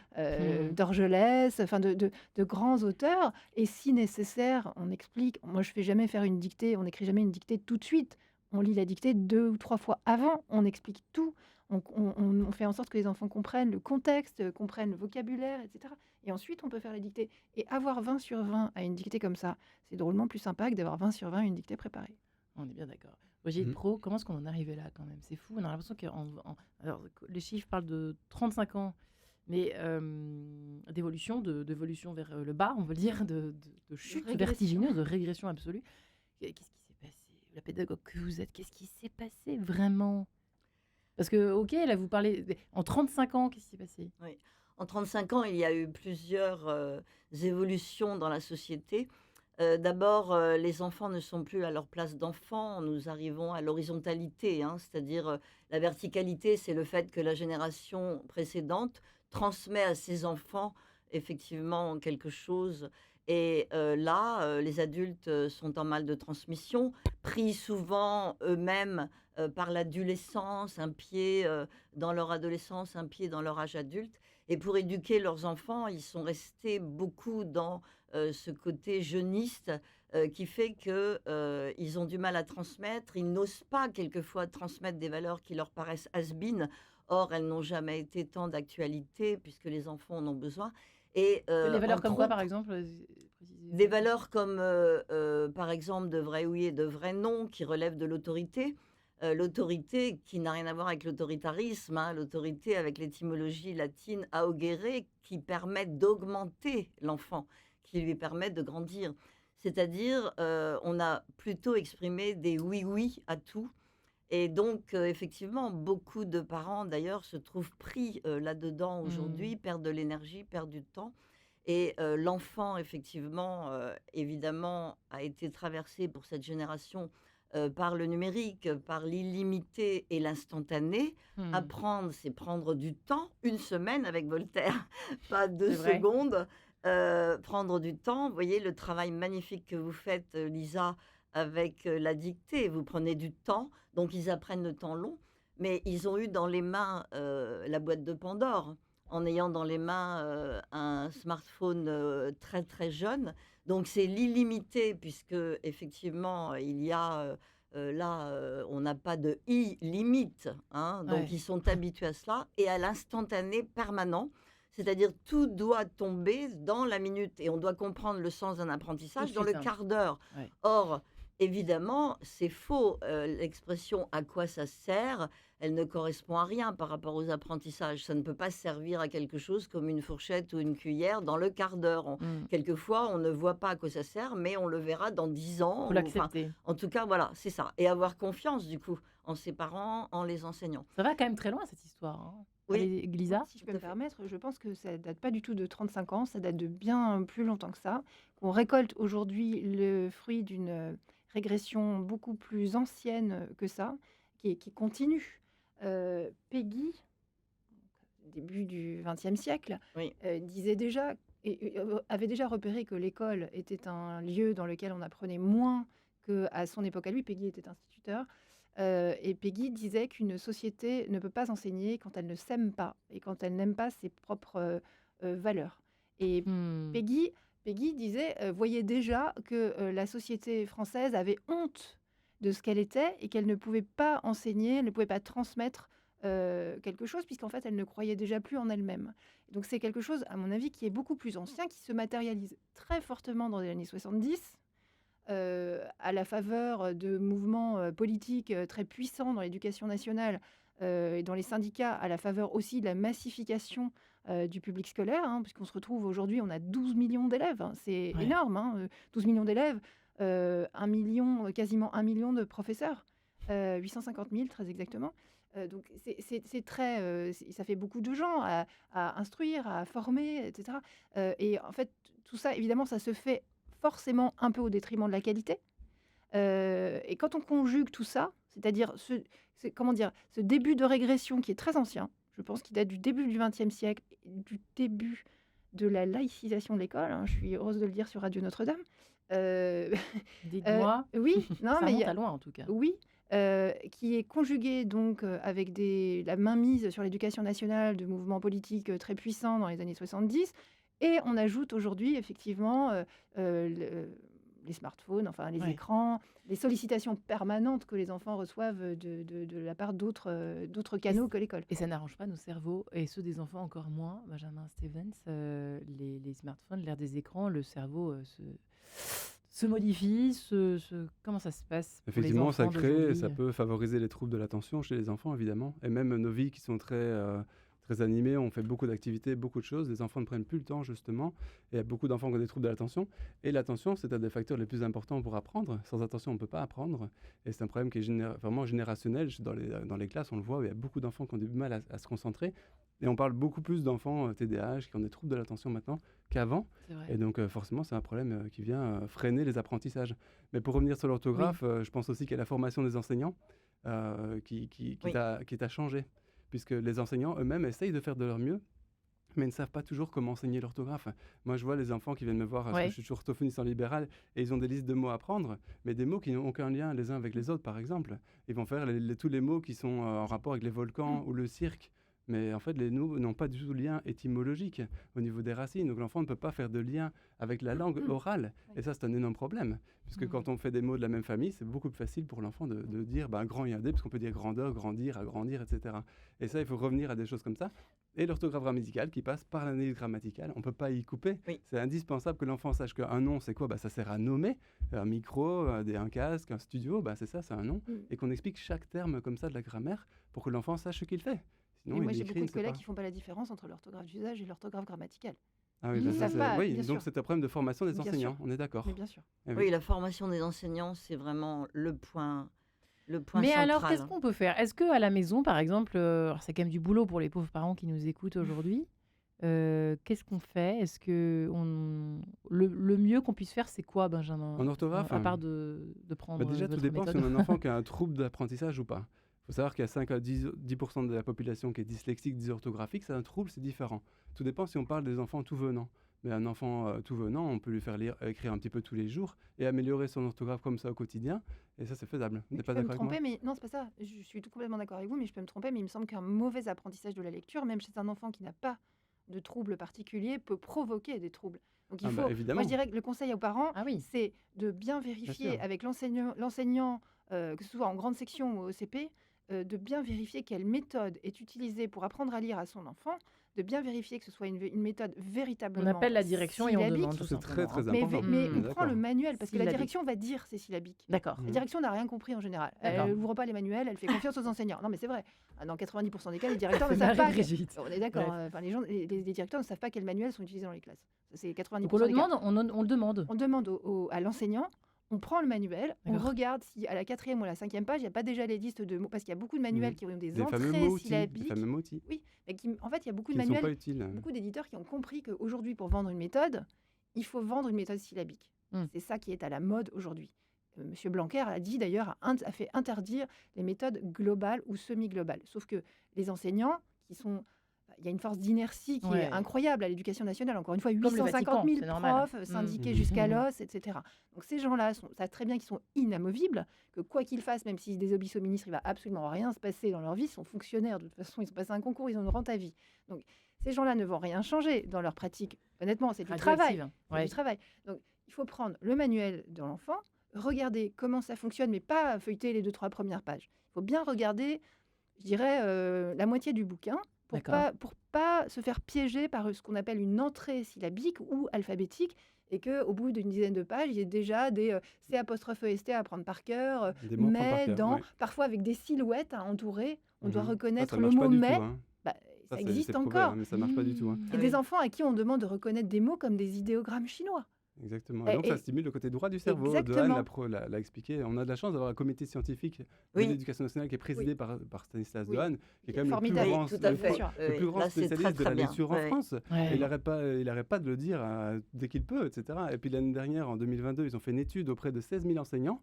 d'Orgelès, enfin de grands auteurs. Et si nécessaire, on explique. Moi, je fais jamais faire une dictée, on n'écrit jamais une dictée tout de suite. On lit la dictée 2 ou 3 fois avant, on explique tout. On fait en sorte que les enfants comprennent le contexte, comprennent le vocabulaire, etc. Et ensuite, on peut faire la dictée. Et avoir 20 sur 20 à une dictée comme ça, c'est drôlement plus sympa que d'avoir 20 sur 20 à une dictée préparée. On est bien d'accord. Brigitte Mhm. Pro, comment est-ce qu'on en est arrivé là quand même? C'est fou, on a l'impression que... Alors, les chiffres parlent de 35 ans, mais d'évolution, d'évolution vers le bas, on veut dire, de chute régression. vertigineuse, de régression absolue. Qu'est-ce qui s'est passé? La pédagogue que vous êtes, qu'est-ce qui s'est passé vraiment? Parce que, ok, là, vous parlez... En 35 ans, qu'est-ce qui s'est passé? En 35 ans, il y a eu plusieurs évolutions dans la société. D'abord, les enfants ne sont plus à leur place d'enfants. Nous arrivons à l'horizontalité, hein, c'est-à-dire la verticalité, c'est le fait que la génération précédente transmet à ses enfants effectivement quelque chose. Et là, les adultes sont en mal de transmission, pris souvent eux-mêmes par l'adolescence, un pied dans leur adolescence, un pied dans leur âge adulte. Et pour éduquer leurs enfants, ils sont restés beaucoup dans ce côté jeuniste qui fait qu'ils ont du mal à transmettre. Ils n'osent pas quelquefois transmettre des valeurs qui leur paraissent has-been. Or, elles n'ont jamais été tant d'actualité puisque les enfants en ont besoin. Et Les valeurs entre comme quoi, par autres, exemple des valeurs comme, par exemple, de vrai oui et de vrai non, qui relèvent de l'autorité. L'autorité qui n'a rien à voir avec l'autoritarisme, hein, l'autorité avec l'étymologie latine augere, qui permettent d'augmenter l'enfant, qui lui permettent de grandir. C'est-à-dire, on a plutôt exprimé des oui-oui à tout. Et donc, effectivement, beaucoup de parents, d'ailleurs, se trouvent pris là-dedans aujourd'hui, perdent de l'énergie, perdent du temps. Et l'enfant, effectivement, évidemment, a été traversé pour cette génération par le numérique, par l'illimité et l'instantané. Apprendre, c'est prendre du temps, une semaine avec Voltaire, pas 2 C'est vrai. secondes. Prendre du temps, vous voyez le travail magnifique que vous faites, Lisa, avec la dictée. Vous prenez du temps, donc ils apprennent le temps long, mais ils ont eu dans les mains la boîte de Pandore, en ayant dans les mains un smartphone très très jeune. Donc c'est l'illimité, puisque effectivement il y a là, on n'a pas de limite, hein, donc Ouais. ils sont habitués à cela et à l'instantané permanent. C'est-à-dire tout doit tomber dans la minute et on doit comprendre le sens d'un Tout de apprentissage dans suite, le hein. quart d'heure. Ouais. Or, évidemment, c'est faux. L'expression à quoi ça sert, elle ne correspond à rien par rapport aux apprentissages. Ça ne peut pas servir à quelque chose comme une fourchette ou une cuillère dans le quart d'heure. Quelquefois, on ne voit pas à quoi ça sert, mais on le verra dans 10 ans. Faut Enfin, l'accepter. en tout cas, voilà, c'est ça. Et avoir confiance, du coup, en ses parents, en les enseignants. Ça va quand même très loin, cette histoire. Hein. Oui. Allez, Lisa Si je Tout peux à me fait. permettre, je pense que ça date pas du tout de 35 ans, ça date de bien plus longtemps que ça. On récolte aujourd'hui le fruit d'une régression beaucoup plus ancienne que ça, qui continue. Peggy, début du XXe siècle, Oui. disait déjà, avait déjà repéré que l'école était un lieu dans lequel on apprenait moins qu'à son époque à lui. Peggy était instituteur. Et Peggy disait qu'une société ne peut pas enseigner quand elle ne s'aime pas et quand elle n'aime pas ses propres valeurs. Et Peggy disait, voyait déjà que la société française avait honte de ce qu'elle était et qu'elle ne pouvait pas enseigner, elle ne pouvait pas transmettre quelque chose, puisqu'en fait, elle ne croyait déjà plus en elle-même. Donc c'est quelque chose, à mon avis, qui est beaucoup plus ancien, qui se matérialise très fortement dans les années 70, à la faveur de mouvements politiques très puissants dans l'éducation nationale et dans les syndicats, à la faveur aussi de la massification du public scolaire, hein, puisqu'on se retrouve aujourd'hui, on a 12 millions d'élèves, hein, c'est Ouais. énorme, hein, 12 millions d'élèves, 1 million, quasiment 1 million de professeurs, 850 000 très exactement. Donc c'est très, ça fait beaucoup de gens à instruire, à former, etc. Et en fait, tout ça, évidemment, ça se fait forcément un peu au détriment de la qualité. Et quand on conjugue tout ça, c'est-à-dire ce début de régression qui est très ancien, je pense qu'il date du début du XXe siècle, et du début de la laïcisation de l'école, hein, je suis heureuse de le dire sur Radio Notre-Dame. Dites-moi. Oui, non, Ça mais il remonte y a- à loin, en tout cas. oui, qui est conjugué donc avec la mainmise sur l'éducation nationale de mouvements politiques très puissants dans les années 70. Et on ajoute aujourd'hui, effectivement, les smartphones, enfin les Ouais. écrans, les sollicitations permanentes que les enfants reçoivent de la part d'autres canaux que l'école. Et ça n'arrange pas nos cerveaux, et ceux des enfants encore moins. Benjamin Stevens, les smartphones, l'ère des écrans, le cerveau se modifie. Comment ça se passe pour les Effectivement, ça enfants crée, d'aujourd'hui ça peut favoriser les troubles de l'attention chez les enfants, évidemment. Et même nos vies qui sont très animées, on fait beaucoup d'activités, beaucoup de choses. Les enfants ne prennent plus le temps, justement. Et il y a beaucoup d'enfants qui ont des troubles de l'attention. Et l'attention, c'est un des facteurs les plus importants pour apprendre. Sans attention, on ne peut pas apprendre. Et c'est un problème qui est vraiment générationnel. Dans les classes, on le voit, il y a beaucoup d'enfants qui ont du mal à se concentrer. Et on parle beaucoup plus d'enfants TDAH qui ont des troubles de l'attention maintenant qu'avant. C'est vrai. Et donc, forcément, c'est un problème qui vient freiner les apprentissages. Mais pour revenir sur l'orthographe, je pense aussi qu'il y a la formation des enseignants qui Oui. est à changer, puisque les enseignants eux-mêmes essayent de faire de leur mieux, mais ils ne savent pas toujours comment enseigner l'orthographe. Moi, je vois les enfants qui viennent me voir, parce que Ouais. je suis toujours orthophoniste en libéral, et ils ont des listes de mots à apprendre, mais des mots qui n'ont aucun lien les uns avec les autres, par exemple. Ils vont faire tous les mots qui sont en rapport avec les volcans ou le cirque. Mais en fait, les mots n'ont pas du tout de lien étymologique au niveau des racines. Donc l'enfant ne peut pas faire de lien avec la langue orale. Et ça, c'est un énorme problème. Puisque quand on fait des mots de la même famille, c'est beaucoup plus facile pour l'enfant de dire grand et un D, parce qu'on peut dire grandeur, grandir, agrandir, etc. Et ça, il faut revenir à des choses comme ça. Et l'orthographe grammaticale qui passe par l'analyse grammaticale, on ne peut pas y couper. Oui. C'est indispensable que l'enfant sache qu'un nom, c'est quoi ? Ça sert à nommer. Un micro, un casque, un studio, c'est ça, c'est un nom. Et qu'on explique chaque terme comme ça de la grammaire pour que l'enfant sache ce qu'il fait. Sinon, Et moi, il j'ai écrit, beaucoup il de ne sait collègues pas. qui font pas la différence entre l'orthographe d'usage et l'orthographe grammaticale. Ah oui, Ils ben ne ça, savent c'est- pas, oui, bien donc sûr. c'est un problème de formation des Bien enseignants, sûr. on est d'accord. Mais bien sûr. Eh Oui, la formation des enseignants, c'est vraiment le point Mais central. alors, qu'est-ce qu'on peut faire? Est-ce qu'à la maison, par exemple, alors c'est quand même du boulot pour les pauvres parents qui nous écoutent aujourd'hui, qu'est-ce qu'on fait? Est-ce que le mieux qu'on puisse faire, c'est quoi, Benjamin? En orthographe, À part de prendre déjà, tout votre dépend si méthode. on a un enfant qui a un trouble d'apprentissage ou pas. Il faut savoir qu'il y a 5 à 10% de la population qui est dyslexique, dysorthographique. C'est un trouble, c'est différent. Tout dépend si on parle des enfants tout venant. Mais un enfant tout venant, on peut lui faire écrire un petit peu tous les jours et améliorer son orthographe comme ça au quotidien. Et ça, c'est faisable. Vous Je n'êtes pas peux me d'accord avec moi? tromper, mais non, c'est pas ça. Je suis complètement d'accord avec vous, mais je peux me tromper. Mais il me semble qu'un mauvais apprentissage de la lecture, même chez un enfant qui n'a pas de troubles particuliers, peut provoquer des troubles. Donc il Ah bah, faut. évidemment. Moi, je dirais que le conseil aux parents, Ah oui. c'est de bien vérifier sûr. avec l'enseignant, que ce soit en grande section ou au CP, de bien vérifier quelle méthode est utilisée pour apprendre à lire à son enfant, de bien vérifier que ce soit une méthode On véritablement appelle la direction et on syllabique. demande tout C'est très, simplement. très Mais, important. mais Mm. on D'accord. prend le manuel parce que la Syllabique. direction va dire c'est syllabique. D'accord. La direction n'a rien compris en général. D'accord. Elle n'ouvre pas les manuels, elle fait confiance aux enseignants. Non, mais c'est vrai. Dans 90% des cas, les directeurs ne C'est savent pas. Marie-Brigitte. On est d'accord. Bref. Enfin, les directeurs ne savent pas quels manuels sont utilisés dans les classes. Ça, c'est 90% Donc on le des cas. demande, on le demande. On demande à l'enseignant. On prend le manuel, on D'accord. regarde si à la 4e ou à la 5e page, il n'y a pas déjà les listes de mots, parce qu'il y a beaucoup de manuels Mhm. qui ont des Des fameux entrées mots outils. Des syllabiques. fameux mots outils Oui, mais en fait, il y a beaucoup qui de ne sont manuels, pas utiles. beaucoup d'éditeurs qui ont compris qu'aujourd'hui, pour vendre une méthode, il faut vendre une méthode syllabique. Mm. C'est ça qui est à la mode aujourd'hui. Monsieur Blanquer a dit d'ailleurs, a fait interdire les méthodes globales ou semi-globales. Sauf que les enseignants, il y a une force d'inertie qui Ouais. est incroyable à l'éducation nationale. Encore une fois, le 850 Vatican, 000 c'est normal. profs syndiqués Mhm. jusqu'à Mhm. l'os, etc. Donc ces gens-là savent très bien qu'ils sont inamovibles, que quoi qu'ils fassent, même s'ils désobéissent au ministre, il va absolument rien se passer dans leur vie. Ils sont fonctionnaires, de toute façon, ils ont passé un concours, ils ont une rente à vie. Donc ces gens-là ne vont rien changer dans leur pratique. Honnêtement, c'est du travail. Radioactive. C'est Ouais. du travail. Donc, il faut prendre le manuel de l'enfant, regarder comment ça fonctionne, mais pas feuilleter les 2-3 premières pages. Il faut bien regarder, je dirais, la moitié du bouquin D'accord. pour pas se faire piéger par ce qu'on appelle une entrée syllabique ou alphabétique et qu'au bout d'une dizaine de pages, il y ait déjà des C apostrophe EST à apprendre par cœur, Des mots à prendre par mais, cœur, dans, ouais. parfois avec des silhouettes à entourer. On doit Mhm. reconnaître Ça le marche mot pas du tout, mais. hein. Bah, ça Ça, existe c'est prouvé, encore. hein, mais ça marche pas du tout, hein. Il y a des enfants à qui on demande de reconnaître des mots comme des idéogrammes chinois. Exactement. Et donc, ça stimule le côté droit du cerveau. Exactement. Dehaene l'a expliqué. On a de la chance d'avoir un comité scientifique de Oui. l'éducation nationale qui est présidé par Stanislas Oui. Dehaene, qui est quand même Formidable. le Oui, plus tout à grand, fait. Bien sûr. le plus grand Là, c'est très, spécialiste de très la bien. lecture en Ouais. France. Ouais. Et il n'arrête pas de le dire dès qu'il peut, etc. Et puis l'année dernière, en 2022, ils ont fait une étude auprès de 16 000 enseignants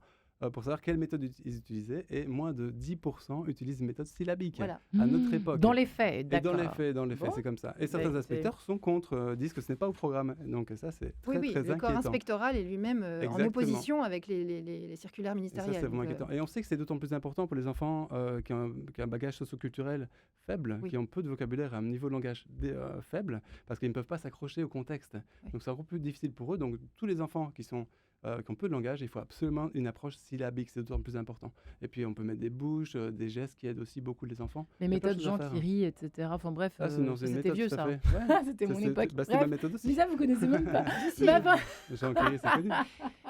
pour savoir quelle méthode ils utilisaient. Et moins de 10% utilisent une méthode syllabique Voilà. à notre époque. Dans les faits, Et d'accord. dans les faits, Bon. c'est comme ça. Et certains Bah, inspecteurs sont contre, disent que ce n'est pas au programme. Donc ça, c'est très, Oui, très le corps inquiétant. inspectoral est lui-même en Exactement. opposition avec les circulaires Et ça, ministérielles. c'est vraiment Donc, inquiétant. Et on sait que c'est d'autant plus important pour les enfants qui ont un bagage socioculturel faible, Oui. qui ont peu de vocabulaire, un niveau de langage faible, parce qu'ils ne peuvent pas s'accrocher au contexte. Oui. Donc c'est encore plus difficile pour eux. Donc tous les enfants qui ont peu de langage, il faut absolument une approche syllabique, c'est d'autant plus important. Et puis on peut mettre des bouches, des gestes qui aident aussi beaucoup les enfants. Les Il y a plein de méthodes choses à Jean faire, qui hein. rit, etc. Enfin bref, Ah, c'est une c'était méthode, vieux tout à ça. fait. Ouais. C'était mon C'est- époque. C'était ma Bref, méthode aussi. Lisa, vous connaissez même pas. si. Bah, bah. Jean Curie, c'est connu.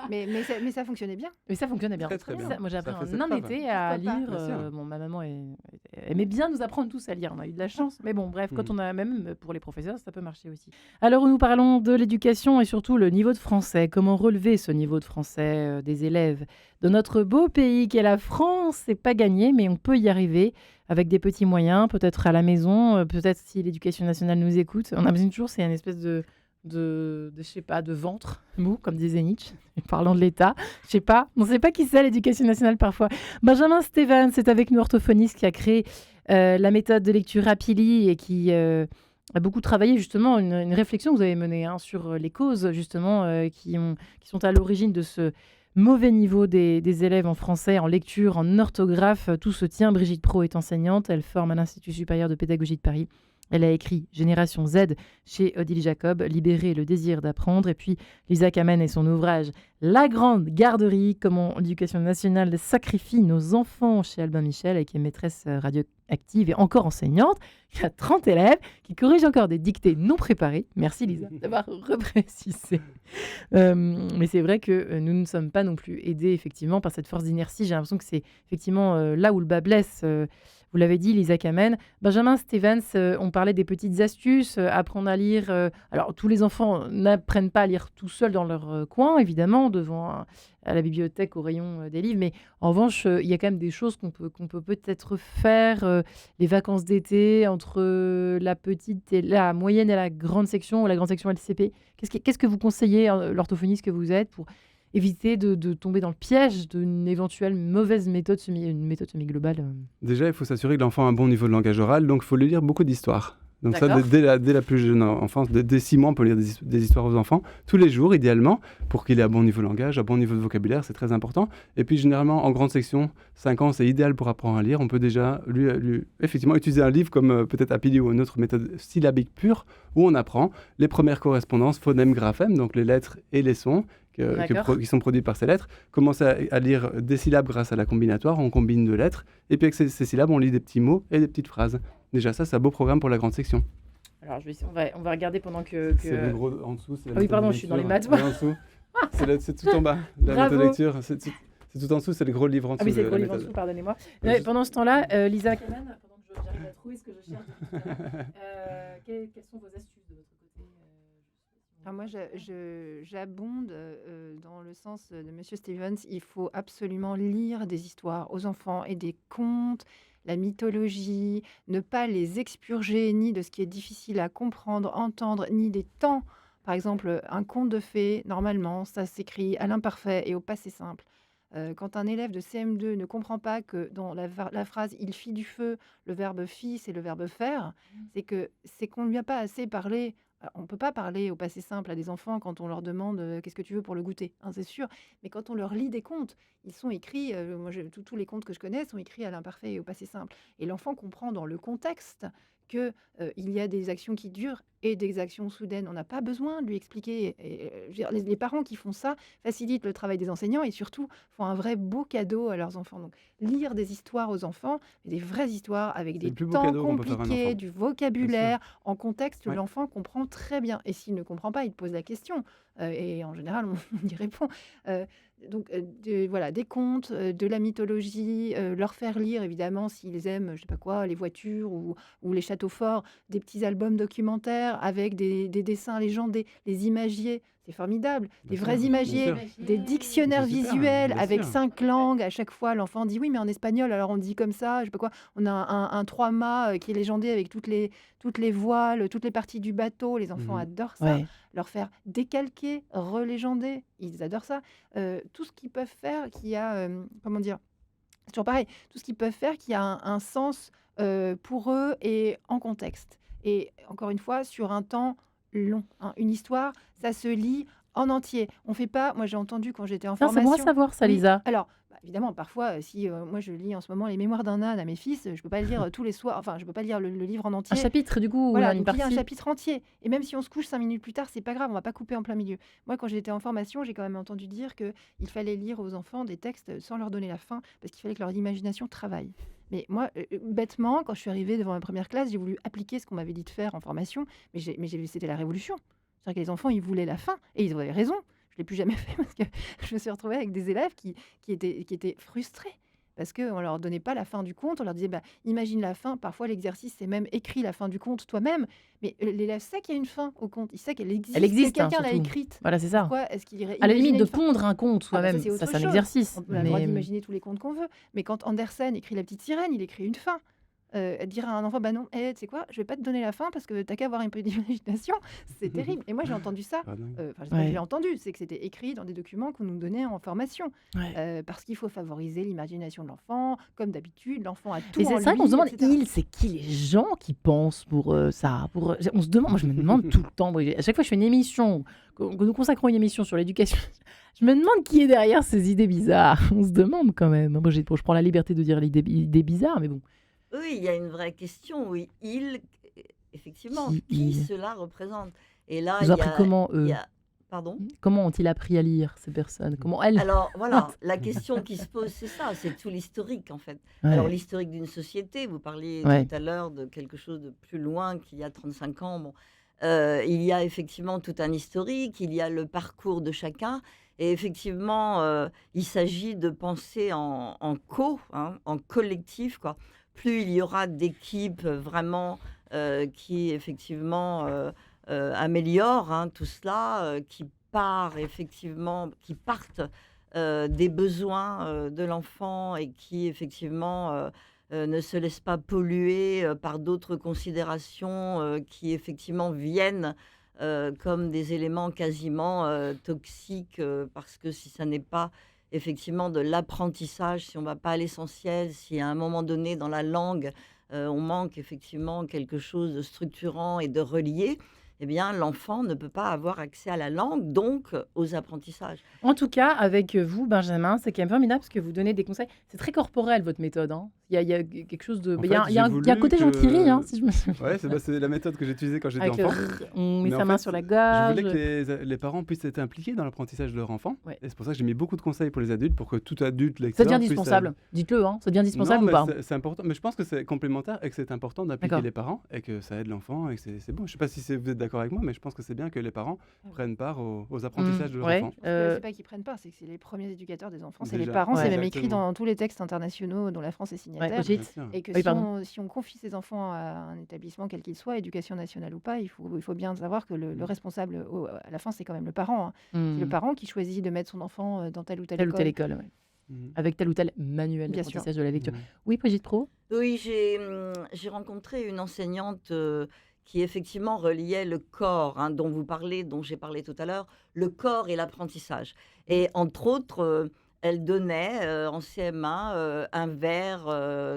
mais ça fonctionnait bien. Mais ça fonctionnait bien. Très, très bien. Ça, moi, j'ai Ça appris fait en un ses preuves. été à Pourquoi pas. lire. Bien sûr. Bon, ma maman aimait bien nous apprendre tous à lire. On a eu de la chance. Mais bon, bref, quand Mhm. on a même pour les professeurs, ça peut marcher aussi. Alors, nous parlons de l'éducation et surtout le niveau de français. Comment relever ce niveau de français des élèves de notre beau pays qu'est la France? C'est pas gagné, mais on peut y arriver avec des petits moyens, peut-être à la maison, peut-être si l'éducation nationale nous écoute. On a besoin toujours, c'est une espèce de je sais pas, de ventre mou, comme disait Nietzsche, parlant de l'État. Je sais pas, on sait pas qui c'est l'éducation nationale parfois. Benjamin Stéphane, c'est avec nous, orthophoniste, qui a créé la méthode de lecture Rapili et qui a beaucoup travaillé justement une réflexion que vous avez menée sur les causes justement qui sont à l'origine de ce mauvais niveau des élèves en français, en lecture, en orthographe. Tout se tient. Brigitte Pro est enseignante. Elle forme à l'Institut supérieur de pédagogie de Paris. Elle a écrit Génération Z chez Odile Jacob, Libérer le désir d'apprendre. Et puis Lisa Kamen et son ouvrage La Grande Garderie, comment l'éducation nationale sacrifie nos enfants chez Albin Michel, et qui est maîtresse radioactive et encore enseignante, qui a 30 élèves, qui corrige encore des dictées non préparées. Merci Lisa d'avoir reprécisé. Mais c'est vrai que nous ne sommes pas non plus aidés effectivement par cette force d'inertie. J'ai l'impression que c'est effectivement là où le bas blesse. Vous l'avez dit, Lisa Kamen. Benjamin Stevens, on parlait des petites astuces, apprendre à lire. Alors, tous les enfants n'apprennent pas à lire tout seuls dans leur coin, évidemment, à la bibliothèque, au rayon des livres. Mais en revanche, il y a quand même des choses qu'on peut peut-être faire. Les vacances d'été, entre la moyenne et la grande section, ou la grande section LCP. Qu'est-ce que vous conseillez, l'orthophoniste que vous êtes, pour éviter de tomber dans le piège d'une éventuelle mauvaise méthode semi-globale. Déjà, il faut s'assurer que l'enfant a un bon niveau de langage oral, donc il faut lui lire beaucoup d'histoires. Donc D'accord. ça, dès la plus jeune enfance, dès 6 mois, on peut lire des histoires aux enfants, tous les jours, idéalement, pour qu'il ait un bon niveau de langage, un bon niveau de vocabulaire, c'est très important. Et puis, généralement, en grande section, 5 ans, c'est idéal pour apprendre à lire. On peut déjà, lui effectivement, utiliser un livre comme peut-être Apili ou une autre méthode syllabique pure, où on apprend les premières correspondances, phonèmes, graphèmes, donc les lettres et les sons, qui sont produits par ces lettres, commencer à lire des syllabes grâce à la combinatoire, on combine 2 lettres, et puis avec ces syllabes, on lit des petits mots et des petites phrases. Déjà ça, c'est un beau programme pour la grande section. Alors, on va regarder pendant que... C'est le gros en dessous. C'est la Ah oui, méthode pardon, de je suis dans les lecture. maths. En dessous. C'est tout en bas, la Bravo. méthode de lecture. C'est tout en dessous, c'est le gros livre en dessous. Ah oui, c'est le de gros la livre en méthode. dessous, pardonnez-moi. Ouais, Pendant ce temps-là, Lisa Kamen, pendant que j'arrive à trouver ce que je cherche depuis tout à l'heure, quelles sont vos astuces de votre côté Alors moi, j'abonde dans le sens de Monsieur Stevens. Il faut absolument lire des histoires aux enfants et des contes, la mythologie, ne pas les expurger ni de ce qui est difficile à comprendre, entendre, ni des temps. Par exemple, un conte de fées, normalement, ça s'écrit à l'imparfait et au passé simple. Quand un élève de CM2 ne comprend pas que dans la phrase « il fit du feu », le verbe « fit », c'est le verbe « faire », c'est qu'on ne lui a pas assez parlé. Alors, on ne peut pas parler au passé simple à des enfants quand on leur demande qu'est-ce que tu veux pour le goûter, hein, c'est sûr. Mais quand on leur lit des contes, ils sont écrits, tous les contes que je connais sont écrits à l'imparfait et au passé simple. Et l'enfant comprend dans le contexte qu'il y a des actions qui durent et des actions soudaines. On n'a pas besoin de lui expliquer. Je veux dire, les parents qui font ça facilitent le travail des enseignants et surtout font un vrai beau cadeau à leurs enfants. Donc, lire des histoires aux enfants, des vraies histoires avec C'est des le plus beau temps cadeau qu'on peut faire à un compliqués, enfant. du vocabulaire, en contexte, Ouais. l'enfant comprend très bien. Et s'il ne comprend pas, il te pose la question. Et en général, on y répond. Voilà, des contes, de la mythologie, leur faire lire, évidemment, s'ils aiment, je sais pas quoi, les voitures ou les châteaux forts, des petits albums documentaires avec des dessins légendés, les imagiers, c'est formidable. Des Bien vrais sûr, imagiers, bien sûr. des dictionnaires C'est super, visuels bien avec sûr. 5 langues. À chaque fois, l'enfant dit oui, mais en espagnol, alors on dit comme ça, je sais pas quoi. On a un 3-mâts qui est légendé avec toutes les voiles, toutes les parties du bateau. Les enfants Mhm. adorent ça. Ouais. Leur faire décalquer, relégender, ils adorent ça. Tout ce qu'ils peuvent faire qui a, comment dire, c'est toujours pareil, tout ce qu'ils peuvent faire qui a un sens pour eux et en contexte. Et encore une fois, sur un temps long, hein. Une histoire, ça se lit en entier. On fait pas, moi j'ai entendu quand j'étais en C'est formation. bon à savoir ça, Oui, Lisa. alors, évidemment, parfois, si moi je lis en ce moment les Mémoires d'un âne à mes fils, je peux pas le lire tous les soirs, enfin, je peux pas lire le livre en Un entier. chapitre, du coup, Voilà, une donc lire un partie. chapitre entier. Et même si on se couche 5 minutes plus tard, c'est pas grave, on va pas couper en plein milieu. Moi, quand j'étais en formation, j'ai quand même entendu dire qu'il fallait lire aux enfants des textes sans leur donner la fin, parce qu'il fallait que leur imagination travaille. Mais moi, bêtement, quand je suis arrivée devant ma première classe, j'ai voulu appliquer ce qu'on m'avait dit de faire en formation, mais c'était la révolution. C'est-à-dire que les enfants, ils voulaient la fin, et ils avaient raison. Je l'ai plus jamais fait parce que je me suis retrouvée avec des élèves qui étaient frustrés. Parce qu'on ne leur donnait pas la fin du conte, on leur disait imagine la fin. Parfois, l'exercice, c'est même écrit la fin du conte toi-même. Mais l'élève sait qu'il y a une fin au conte, il sait qu'elle existe. Elle existe, que quelqu'un l'a surtout. écrite. Voilà, c'est ça. Pourquoi est-ce qu'il irait À la limite imaginer de une fin pondre un conte Ah bah ça, soi-même, c'est autre ça c'est un chose. exercice. On a le droit Mais d'imaginer tous les contes qu'on veut. Mais quand Andersen écrit La Petite Sirène, il écrit une fin. dire à un enfant, bah non, tu sais quoi, je vais pas te donner la fin parce que t'as qu'à avoir un peu d'imagination. C'est terrible. Et moi, j'ai entendu ça. Ah, dingue. Enfin, je sais pas si je Ouais. l'ai entendu, c'est que c'était écrit dans des documents qu'on nous donnait en formation. Ouais. Parce qu'il faut favoriser l'imagination de l'enfant. Comme d'habitude, l'enfant a tout Et en c'est ça qu'on lui, se demande, etc. c'est qui les gens qui pensent pour ça on se demande, moi je me demande tout le temps, Brigitte. À chaque fois que je fais une émission, que nous consacrons une émission sur l'éducation, je me demande qui est derrière ces idées bizarres. On se demande quand même. Moi, je prends la liberté de dire l'idée bizarre, mais bon. Oui, il y a une vraie question. Oui, effectivement, Qui qui il cela représente? Et là, Ils ont appris comment, il y eux? a, pardon? Comment ont-ils appris à lire, ces personnes? Comment elles? Alors voilà, la question qui se pose, c'est ça, c'est tout l'historique en fait. Alors Ouais. l'historique d'une société, vous parliez Ouais. tout à l'heure de quelque chose de plus loin qu'il y a 35 ans. Bon, il y a effectivement tout un historique, il y a le parcours de chacun. Et effectivement, il s'agit de penser en collectif, quoi. Plus il y aura d'équipes vraiment qui effectivement améliorent tout cela, qui partent des besoins de l'enfant et qui effectivement ne se laissent pas polluer par d'autres considérations qui effectivement viennent comme des éléments quasiment toxiques parce que si ça n'est pas effectivement de l'apprentissage, si on ne va pas à l'essentiel, si à un moment donné dans la langue on manque effectivement quelque chose de structurant et de relié, eh bien, l'enfant ne peut pas avoir accès à la langue, donc aux apprentissages. En tout cas, avec vous, Benjamin, c'est quand même formidable parce que vous donnez des conseils. C'est très corporel, votre méthode, hein. Il y a quelque chose de. En Il y a, fait, il y a j'ai un, il y a un voulu côté gentil, hein, que... si je me souviens. Ouais, c'est la méthode que j'utilisais quand j'étais Avec le enfant. on met Mais sa en main fait, sur la je gorge. voulais que les parents puissent être impliqués dans l'apprentissage de leur enfant. Ouais. Et c'est pour ça que j'ai mis beaucoup de conseils pour les adultes, pour que tout adulte Ça lecteur devient puisse... indispensable. Dites-le, hein. Ça devient Non, indispensable ou mais pas? c'est important. Mais je pense que c'est complémentaire et que c'est important d'impliquer D'accord. les parents et que ça aide l'enfant et que c'est bon. Je sais pas si vous êtes d'accord avec moi, mais je pense que c'est bien que les parents prennent part aux apprentissages de leur Ouais. enfant. C'est pas qu'ils prennent part, c'est que c'est les premiers éducateurs des enfants, c'est les Déjà. parents. Ouais. C'est même écrit Exactement. dans tous les textes internationaux dont la France est Ouais, signataire. Brigitte. Bien sûr. Et que Oui, pardon. si on confie ses enfants à un établissement quel qu'il soit, éducation nationale ou pas, il faut bien savoir que le responsable, à la fin, c'est quand même le parent, hein. C'est le Hmm. parent qui choisit de mettre son enfant dans telle ou telle Telle ou telle école. école, ouais. Mhm. Avec tel ou tel manuel Bien sûr. d'apprentissage de la lecture. Mhm. Oui, Brigitte Pro? Oui, j'ai rencontré une enseignante qui effectivement reliait le corps, dont j'ai parlé tout à l'heure, le corps et l'apprentissage. Et entre autres, elle donnait en CM1 un vers,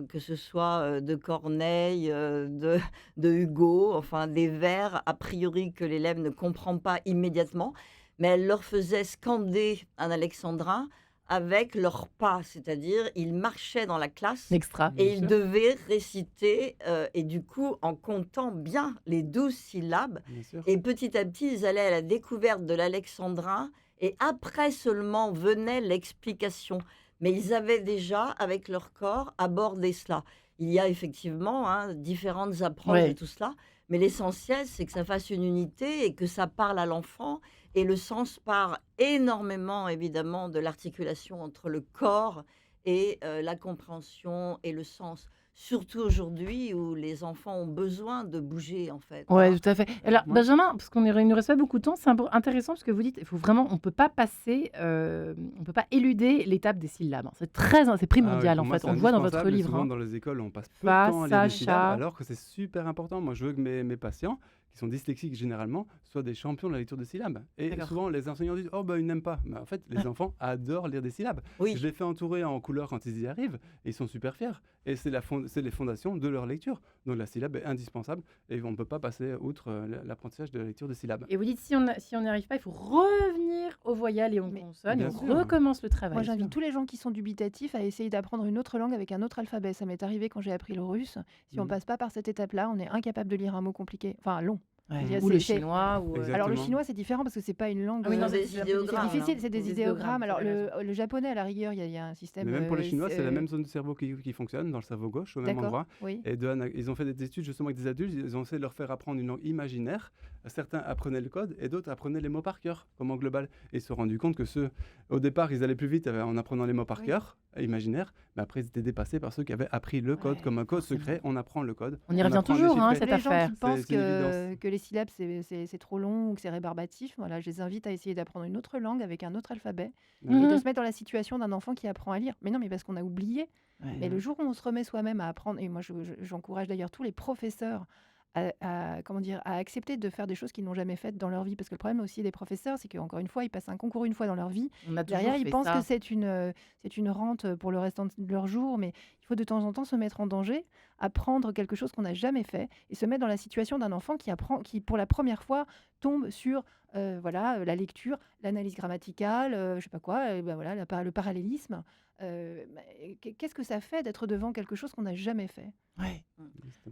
que ce soit de Corneille, de Hugo, enfin des vers a priori que l'élève ne comprend pas immédiatement, mais elle leur faisait scander un alexandrin avec leurs pas, c'est-à-dire ils marchaient dans la classe Extra. Bien et ils sûr. devaient réciter, et du coup, en comptant bien les 12 syllabes, Bien sûr. et petit à petit, ils allaient à la découverte de l'alexandrin, et après seulement venait l'explication. Mais ils avaient déjà, avec leur corps, abordé cela. Il y a effectivement différentes approches de Ouais. tout cela, mais l'essentiel, c'est que ça fasse une unité et que ça parle à l'enfant. Et le sens part énormément, évidemment, de l'articulation entre le corps et la compréhension et le sens. Surtout aujourd'hui où les enfants ont besoin de bouger, en fait. Ouais, tout à fait. Alors, Ouais. Benjamin, parce qu'il ne reste pas beaucoup de temps, c'est intéressant ce que vous dites. Il faut vraiment, on peut pas passer, on peut pas éluder l'étape des syllabes, hein. C'est Ah oui, primordial pour en moi, fait. c'est On le voit dans votre indispensable. Et livre, souvent, hein. dans les écoles, on passe peu de Fa, temps à lire sa, des syllabes, cha. alors que c'est super important. Moi, je veux que mes patients, qui sont dyslexiques généralement, soient des champions de la lecture de syllabes. Et D'accord. souvent, les enseignants disent « Oh, bah, ils n'aiment pas ». Mais en fait, les enfants adorent lire des syllabes. Oui. Je les fais entourer en couleurs quand ils y arrivent, et ils sont super fiers. Et c'est les fondations de leur lecture. Donc, la syllabe est indispensable, et on ne peut pas passer outre l'apprentissage de la lecture de syllabes. Et vous dites, si on n'y arrive pas, il faut revenir aux voyelles et aux Mais- consonnes, et Bien on sûr. recommence le travail. Moi, j'invite tous les gens qui sont dubitatifs à essayer d'apprendre une autre langue avec un autre alphabet. Ça m'est arrivé quand j'ai appris le russe. Si on Mhm. passe pas par cette étape-là, on est incapable de lire un mot compliqué, enfin long. Ouais. Je veux dire, Ou le c'est- chinois. Ou, Exactement. Alors le chinois, c'est différent parce que c'est pas une langue. Ah oui, non, des c'est idéogrammes, c'est difficile, c'est Des des idéogrammes, idéogrammes. Alors vous avez le japonais, à la rigueur, il y a un système. Mais même pour les Chinois, c'est la euh, même zone du cerveau qui fonctionne, dans le cerveau gauche, au même D'accord. endroit. Oui. Et ils ont fait des études justement avec des adultes, ils ont essayé de leur faire apprendre une langue imaginaire. Certains apprenaient le code et d'autres apprenaient les mots par cœur, comme en global. Et ils se sont rendus compte que au départ, ils allaient plus vite en apprenant les mots par Oui. cœur, imaginaires, mais après, ils étaient dépassés par ceux qui avaient appris le code Ouais, comme un code forcément. secret. On apprend le code. On y revient apprend à toujours, hein, déchiffrer. cette Les gens affaire. qui pensent C'est une évidence. que les syllabes, c'est trop long ou que c'est rébarbatif, voilà, je les invite à essayer d'apprendre une autre langue avec un autre alphabet Ouais. et de Mhm. se mettre dans la situation d'un enfant qui apprend à lire. Mais non, mais parce qu'on a oublié. Mais le jour où on se remet soi-même à apprendre, et moi j'encourage d'ailleurs tous les professeurs comment dire, à accepter de faire des choses qu'ils n'ont jamais faites dans leur vie. Parce que le problème aussi des professeurs, c'est qu'encore une fois, ils passent un concours une fois dans leur vie. On a toujours Derrière, ils fait pensent ça. que c'est une rente pour le restant de leur jour. Mais il faut de temps en temps se mettre en danger, apprendre quelque chose qu'on n'a jamais fait et se mettre dans la situation d'un enfant qui pour la première fois, tombe sur voilà, la lecture, l'analyse grammaticale, je sais pas quoi, ben voilà, le parallélisme. Qu'est-ce que ça fait d'être devant quelque chose qu'on n'a jamais fait? Ouais. Mm.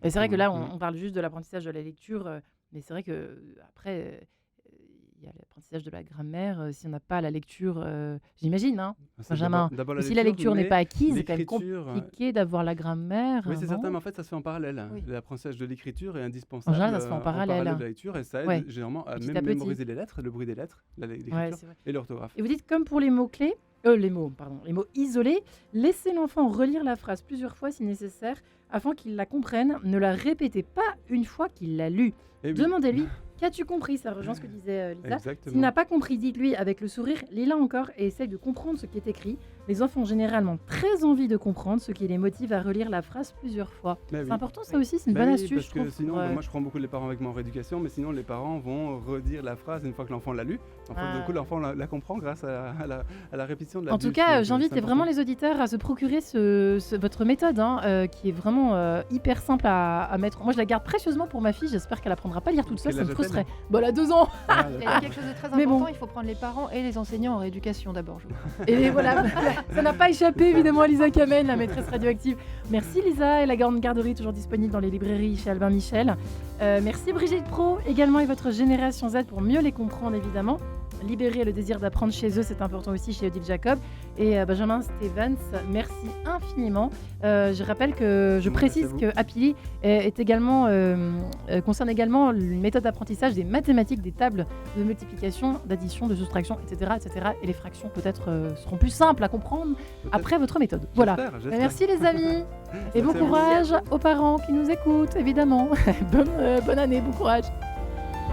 Et c'est vrai que là, Mm. on parle juste de l'apprentissage de la lecture, mais c'est vrai que après, il y a l'apprentissage de la grammaire. Si on n'a pas la lecture, j'imagine, hein, C'est Benjamin. d'abord Mais si la lecture n'est mais pas acquise, c'est quand même l'écriture, compliqué d'avoir la grammaire. oui, c'est certain, non mais en fait, ça se fait en parallèle. Oui. L'apprentissage de l'écriture est En indispensable général, ça se fait en parallèle. de la lecture et ça aide Ouais. généralement à Petit même à petit. mémoriser les lettres, le bruit des lettres, Ouais, l'écriture c'est vrai. et l'orthographe. Et vous dites comme pour les mots-clés, les mots isolés, laissez l'enfant relire la phrase plusieurs fois si nécessaire afin qu'il la comprenne. Ne la répétez pas une fois qu'il l'a lue. Et oui, Demandez-lui, qu'as-tu compris? Ça rejoint ce que disait Lisa. S'il exactement. n'a pas compris, dites-lui avec le sourire, lis-la encore et essaye de comprendre ce qui est écrit. Les enfants ont généralement très envie de comprendre, ce qui les motive à relire la phrase plusieurs fois. Mais C'est oui. important ça aussi, c'est une Bah bonne oui, astuce, parce je que trouve. sinon, pour, moi je prends beaucoup les parents avec moi en rééducation, mais sinon les parents vont redire la phrase une fois que l'enfant l'a lu. En fait, Ah. du coup, l'enfant la comprend grâce à la répétition de la En tout cas, j'invite c'est vraiment important. les auditeurs à se procurer votre méthode, qui est vraiment hyper simple à mettre. Moi, je la garde précieusement pour ma fille. J'espère qu'elle apprendra pas à lire toute seule. Quel Ça me âge a-t-elle? frustrerait. Bon, elle a 2 ans. Ah, Il y d'accord. a quelque chose de très Mais bon. important, il faut prendre les parents et les enseignants en rééducation d'abord. Je crois. Et voilà, ça n'a pas échappé évidemment à Lisa Kamen, la maîtresse radioactive. Merci Lisa et la Grande Garderie, toujours disponible dans les librairies chez Albin Michel. Merci Brigitte Pro également et votre Génération Z pour mieux les comprendre évidemment. Libérer le désir d'apprendre chez eux, c'est important aussi chez Odile Jacob. Et Benjamin Stevens, merci infiniment. Je rappelle que je Merci précise à vous. que Happily est également, concerne également une méthode d'apprentissage des mathématiques, des tables de multiplication, d'addition, de soustraction, etc. Et les fractions peut-être seront plus simples à comprendre Peut-être. après votre méthode. Voilà. J'espère. Merci les amis et bon Merci à vous. courage aux parents qui nous écoutent évidemment. Bonne année, bon courage.